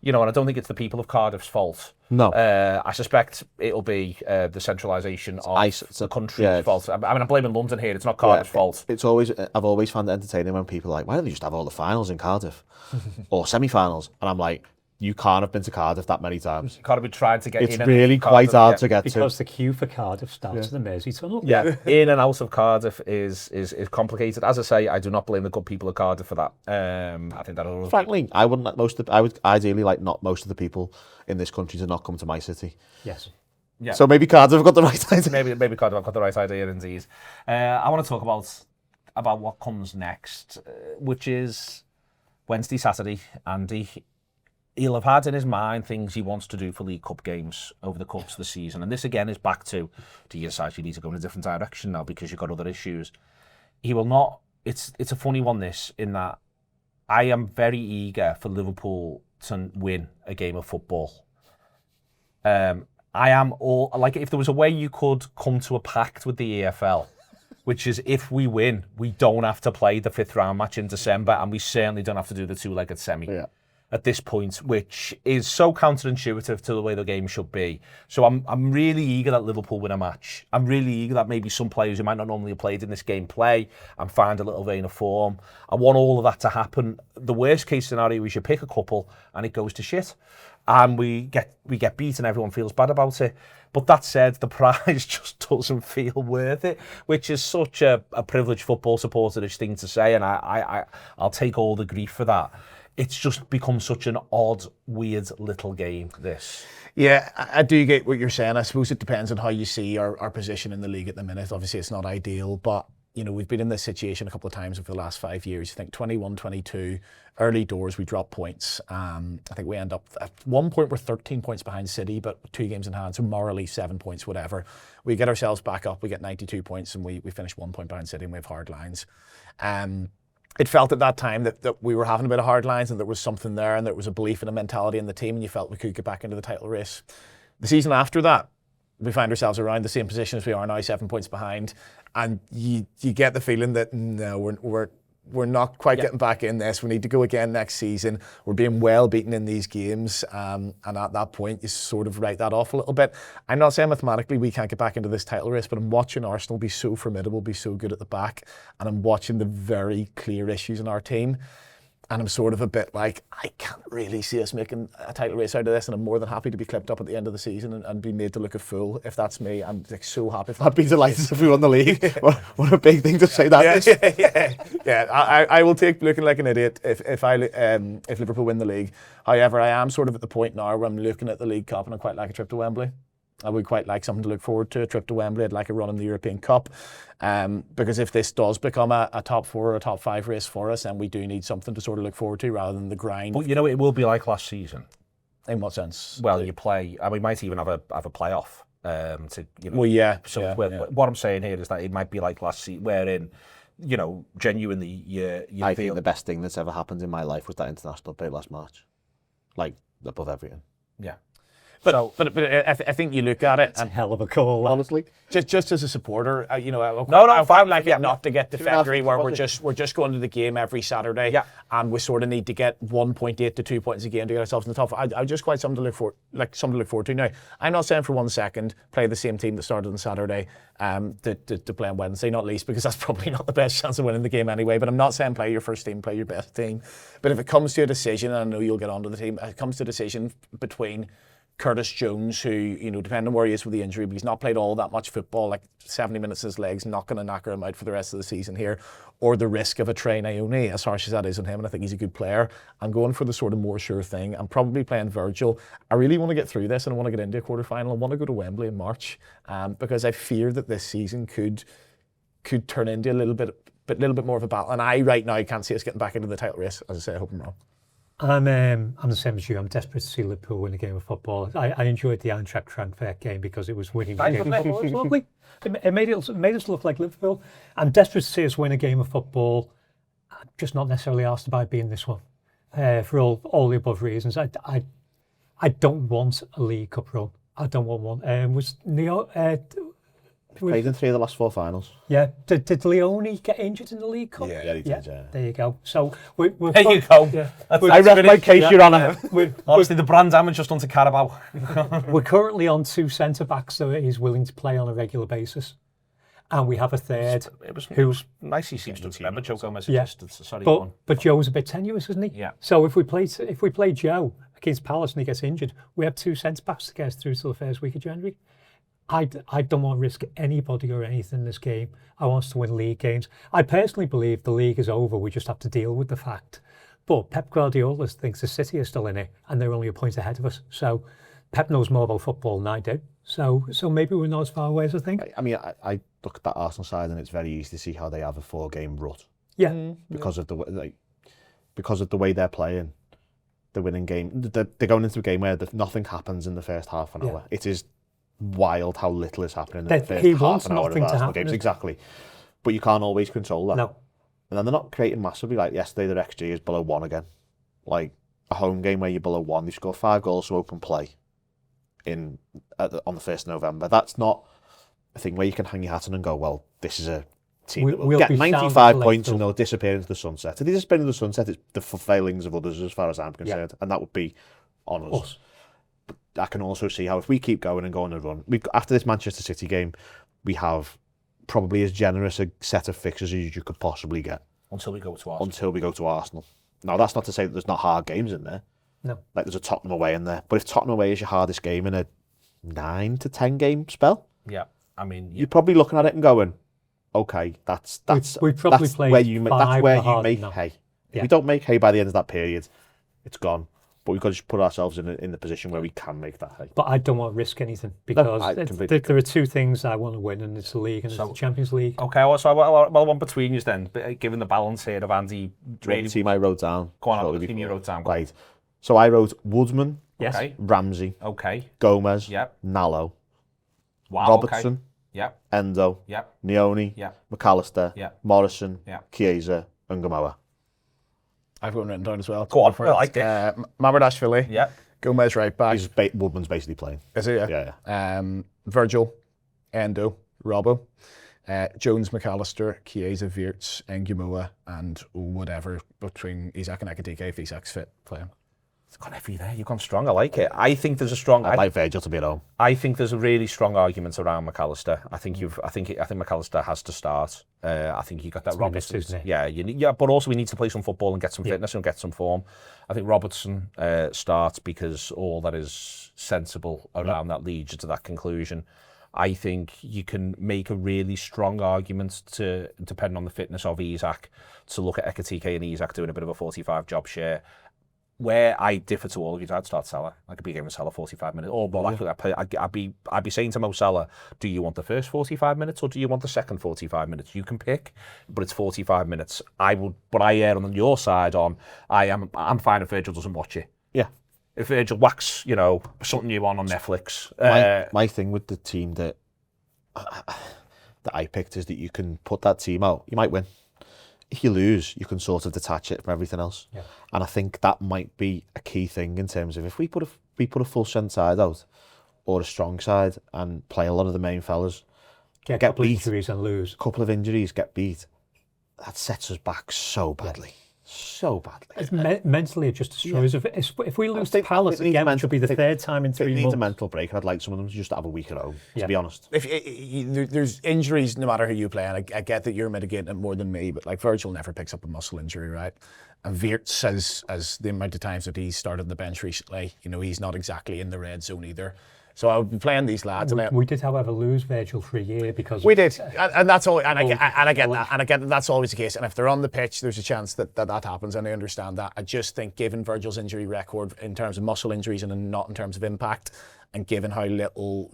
and I don't think it's the people of Cardiff's fault. No. I suspect it'll be the centralisation of the country's fault. I mean, I'm blaming London here. It's not Cardiff's fault. It's always I've always found it entertaining when people are like, why don't they just have all the finals in Cardiff or semi-finals? And I'm like, you can't have been to Cardiff that many times. Cardiff been trying to get in. It's really quite hard to get to. Because the queue for Cardiff starts at the Mersey Tunnel. Yeah, in and out of Cardiff is complicated. As I say, I do not blame the good people of Cardiff for that. I think that. Frankly, I wouldn't like I would ideally like not most of the people in this country to not come to my city. Yes. Yeah. So maybe Cardiff have got the right idea. Maybe Cardiff have got the right idea indeed. I want to talk about what comes next, which is Wednesday, Saturday. Andy, he'll have had in his mind things he wants to do for League Cup games over the course of the season. And this again is back to, do you decide you need to go in a different direction now because you've got other issues? He will not, it's a funny one this, in that I am very eager for Liverpool to win a game of football. And I am all like, if there was a way you could come to a pact with the EFL, which is if we win, we don't have to play the 5th round match in December, and we certainly don't have to do the 2-legged semi at this point, which is so counterintuitive to the way the game should be. So I'm really eager that Liverpool win a match. I'm really eager that maybe some players who might not normally have played in this game play and find a little vein of form. I want all of that to happen. The worst case scenario, we should pick a couple and it goes to shit, and we get beat and everyone feels bad about it. But that said, the prize just doesn't feel worth it, which is such a privileged football supporter-ish thing to say, and I'll take all the grief for that. It's just become such an odd, weird little game, this. Yeah, I do get what you're saying. I suppose it depends on how you see our position in the league at the minute. Obviously, it's not ideal, but you know, we've been in this situation a couple of times over the last 5 years. I think 21, 22, early doors, we drop points. I think we end up, at one point, we're 13 points behind City, but 2 games in hand, so morally 7 points, whatever. We get ourselves back up, we get 92 points, and we finish 1 point behind City, and we have hard lines. It felt at that time that we were having a bit of hard lines and there was something there and there was a belief and a mentality in the team and you felt we could get back into the title race. The season after that, we find ourselves around the same position as we are now, 7 points behind, and you get the feeling that no, we're not quite getting back in this. We need to go again next season. We're being well beaten in these games, and at that point, you sort of write that off a little bit. I'm not saying mathematically we can't get back into this title race, but I'm watching Arsenal be so formidable, be so good at the back, and I'm watching the very clear issues in our team. And I'm sort of a bit like, I can't really see us making a title race out of this, and I'm more than happy to be clipped up at the end of the season and be made to look a fool. If that's me, I'm like so happy. I'd be delighted if we won the league. What a big thing to say that. I will take looking like an idiot if Liverpool win the league. However, I am sort of at the point now where I'm looking at the League Cup and I quite like a trip to Wembley. I would quite like something to look forward to, a trip to Wembley. I'd like a run in the European Cup. Because if this does become a top 4 or a top 5 race for us, then we do need something to sort of look forward to rather than the grind. But you know, it will be like last season. In what sense? Well, you play, and we might even have a playoff. What I'm saying here is that it might be like last season, wherein, you know, genuinely, I think the best thing that's ever happened in my life was that international break last March. Like, above everything. Yeah. But I think you look at it, It's a hell of a call, honestly. Just as a supporter, you know, I find like it not to get to February where we're just going to the game every Saturday, and we sort of need to get 1.8 to 2 points a game to get ourselves in the top. I just quite something to look forward to. Now, I'm not saying for 1 second play the same team that started on Saturday to play on Wednesday, not least because that's probably not the best chance of winning the game anyway. But I'm not saying play your first team, play your best team. But if it comes to a decision, and I know you'll get onto the team, if it comes to a decision between Curtis Jones, who, you know, depending on where he is with the injury, but he's not played all that much football, like 70 minutes his legs, not going to knock him out for the rest of the season here, or the risk of a Trey Naoni, as harsh as that is on him, and I think he's a good player. I'm going for the sort of more sure thing. I'm probably playing Virgil. I really want to get through this and I want to get into a quarterfinal. I want to go to Wembley in March, because I fear that this season could turn into a little bit more of a battle. And I right now can't see us getting back into the title race. As I say, I hope I'm wrong. I'm the same as you. I'm desperate to see Liverpool win a game of football. I enjoyed the Eintracht Frankfurt game because it was winning. It was lovely. It made us look like Liverpool. I'm desperate to see us win a game of football. I'm just not necessarily asked about being this one for all the above reasons. I don't want a League Cup run. I don't want one. Was Neo? Played in 3 of the last 4 finals. Yeah. Did Leone get injured in the League Cup? Yeah, he did, yeah. There you go. So we're there you go. Yeah. I rest my case, Your Honour. Honestly, the brand damage just done to Carabao. We're currently on 2 centre-backs that he's willing to play on a regular basis. And we have a third who's nice. He seems to remember Joe Gomez. Sorry, but Joe's a bit tenuous, isn't he? Yeah. So if we play Joe against Palace and he gets injured, we have 2 centre-backs to get us through to the first week of January. I don't want to risk anybody or anything in this game. I want us to win league games. I personally believe the league is over. We just have to deal with the fact. But Pep Guardiola thinks the City are still in it and they're only a point ahead of us. So Pep knows more about football than I do. So maybe we're not as far away as I think. I mean, I look at that Arsenal side and it's very easy to see how they have a 4-game rut. Yeah. Because of the way they're playing, the winning game. They're going into a game where nothing happens in the first half an hour. It is wild how little is happening in the first half an hour of Arsenal games. Exactly. But you can't always control that. No. And then they're not creating massively. Like yesterday, their XG is below 1 again. Like a home game where you're below 1, they score 5 goals to open play. on the 1st of November. That's not a thing where you can hang your hat on and go, well, this is a team that will we'll get be 95 points sound and they'll disappear into the sunset. If they disappear into the sunset, it's the failings of others as far as I'm concerned, and that would be on us. But I can also see how if we keep going and go on a run, after this Manchester City game, we have probably as generous a set of fixtures as you could possibly get. Until we go to Arsenal. Until we go to Arsenal. Now, that's not to say that there's not hard games in there. No. Like there's a Tottenham away in there. But if Tottenham away is your hardest game in a 9 to 10 game spell, Yeah, I mean, you're probably looking at it and going, okay, that's we probably that's played where you five make now. hay. If Yeah. we don't make hay by the end of that period, it's gone. But we've got to just put ourselves in the position where we can make that hay. But I don't want to risk anything because I completely there are two things I want to win, and it's the league and it's the Champions League. Okay, well, so well, one between you then, given the balance here of Andy. The team I wrote down. Go on, the team you wrote down. Right. So I wrote Woodman, Yes. Okay. Ramsey, Okay. Gomez, Yep. Nallo, Wow. Robertson, Okay. Yep. Endo, Yep. Neone, Yep. McAllister, Yep. Morrison, Yep. Chiesa, and Gamoa. I've got one written down as well. Go on, I like it. Mamardashvili. Yep. Gomez right back. Woodman's basically playing. Is he? Yeah. Virgil, Endo, Robbo, Jones, McAllister, Chiesa, Wirtz, Ngumoa, and whatever between Isak and Ekitike if Isak's fit playing. It's got every there. You've gone strong. I like it. I think there's a strong. I'd like Virgil to be at home. I think there's a really strong argument around McAllister. I think McAllister has to start. I think you got that Robertson. Isn't it? Yeah, but also we need to play some football and get some fitness and get some form. I think Robertson starts because all that is sensible around that leads you to that conclusion. I think you can make a really strong argument to, depending on the fitness of Isak, to look at Ekitike and Isak doing a bit of a 45 job share. Where I differ to all of you, I'd start Salah. I could be giving Salah 45 minutes. Or more likely, I'd be saying to Mo Salah, do you want the first 45 minutes or do you want the second 45 minutes? You can pick, but it's 45 minutes. But I err on your side on, I'm fine if Virgil doesn't watch it. Yeah. If Virgil whacks, something new on Netflix. My thing with the team that I picked is that you can put that team out. You might win. If you lose, you can sort of detach it from everything else. Yeah. And I think that might be a key thing in terms of if we put a full strength side out or a strong side and play a lot of the main fellas, Get a couple of injuries and lose. a couple of injuries, get beat, that sets us back so badly. So badly. It's mentally, it just destroys. If we lose to Palace it needs again, a which will be the third time in 3 It months. needs a mental break, and I'd like some of them to just have a week at home, to be honest. There's injuries no matter who you play, and I get that you're mitigating it more than me, but like Virgil never picks up a muscle injury, right? And Wirtz, as the amount of times that he's started on the bench recently, he's not exactly in the red zone either. So I'll be playing these lads. We did, however, lose Virgil for a year because we did, and that's all. And I get that, and I get that that's always the case. And if they're on the pitch, there's a chance that happens, and I understand that. I just think, given Virgil's injury record in terms of muscle injuries and not in terms of impact, and given how little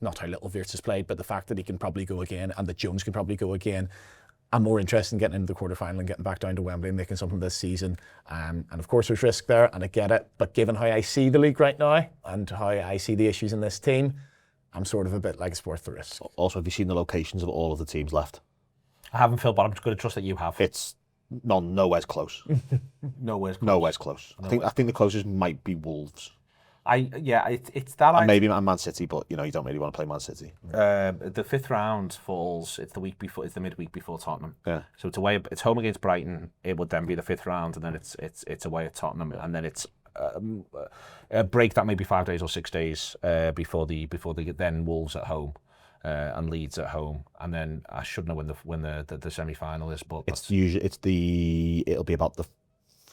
not how little Wirtz has played, but the fact that he can probably go again, and that Jones can probably go again, I'm more interested in getting into the quarterfinal and getting back down to Wembley and making something this season. And of course, there's risk there, and I get it. But given how I see the league right now and how I see the issues in this team, I'm sort of a bit like it's worth the risk. Also, have you seen the locations of all of the teams left? I haven't, Phil, but I'm just going to trust that you have. It's nowhere's close. Nowhere's close. I think the closest might be Wolves. It's that. And maybe Man City, but you don't really want to play Man City. The fifth round falls. It's the week before. It's the midweek before Tottenham. Yeah. So it's away. It's home against Brighton. It would then be the fifth round, and then it's away at Tottenham, and then it's a break that may be 5 days or 6 days before the then Wolves at home. And Leeds at home, and then I should know when the semi final is, but it'll be about the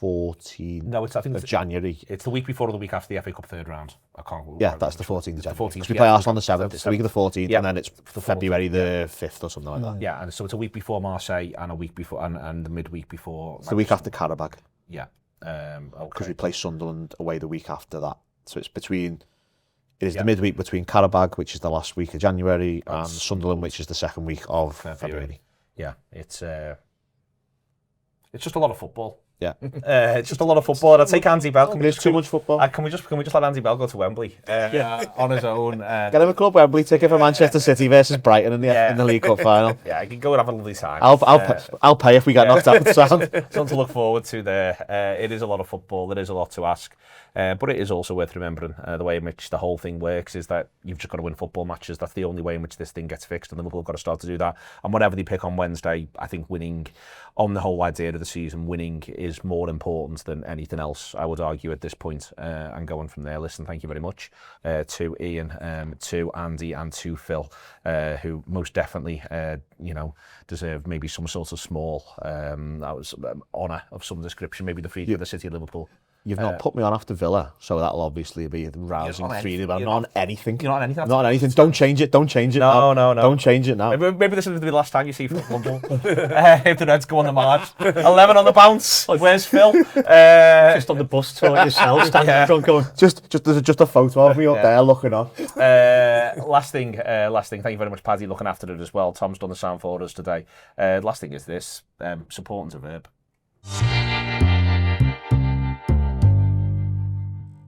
14th. No, I think of January. It's the week before or the week after the FA Cup third round. I can't. Yeah, that's the 14th of January. 14th. Because we play Arsenal on the 7th. It's the week of the 14th, Yeah. and then it's February the 5th or something like that. Yeah, and so it's a week before Marseille and a week before and the midweek before. It's the week after Karabakh. Yeah. Because we play Sunderland away the week after that. So it's between. It is the midweek between Karabakh, which is the last week of January, and Sunderland, which is the second week of February. Yeah, it's just a lot of football. Yeah. Just a lot of football. I'd take Andy Bell. There's too much football. Can we just let Andy Bell go to Wembley on his own? Get him a Club Wembley ticket for Manchester City versus Brighton in the League Cup final. Yeah, I can go and have a lovely time. I'll pay if we get knocked out. Something to look forward to there. It is a lot of football. There is a lot to ask. But it is also worth remembering the way in which the whole thing works is that you've just got to win football matches. That's the only way in which this thing gets fixed, and Liverpool have got to start to do that. And whatever they pick on Wednesday, I think winning on the whole idea of the season, winning is more important than anything else, I would argue, at this point. And going from there, listen, thank you very much to Ian, to Andy, and to Phil, who most definitely, deserve maybe some sort of small honour of some description, maybe the feat of the City of Liverpool. You've not put me on after Villa, so that'll obviously be rousing three. But not on anything. You're not on anything. Not on anything. Don't change it. Don't change it. No. Don't change it now. Maybe this is the last time you see Phil Blundell. If the Reds go on the march, 11 on the bounce. Where's Phil? Just on the bus tour yourself, standing in front, going. There's just a photo of me up there looking on. Last thing. Thank you very much, Paddy, looking after it as well. Tom's done the sound for us today. Last thing is this: supporting's a verb.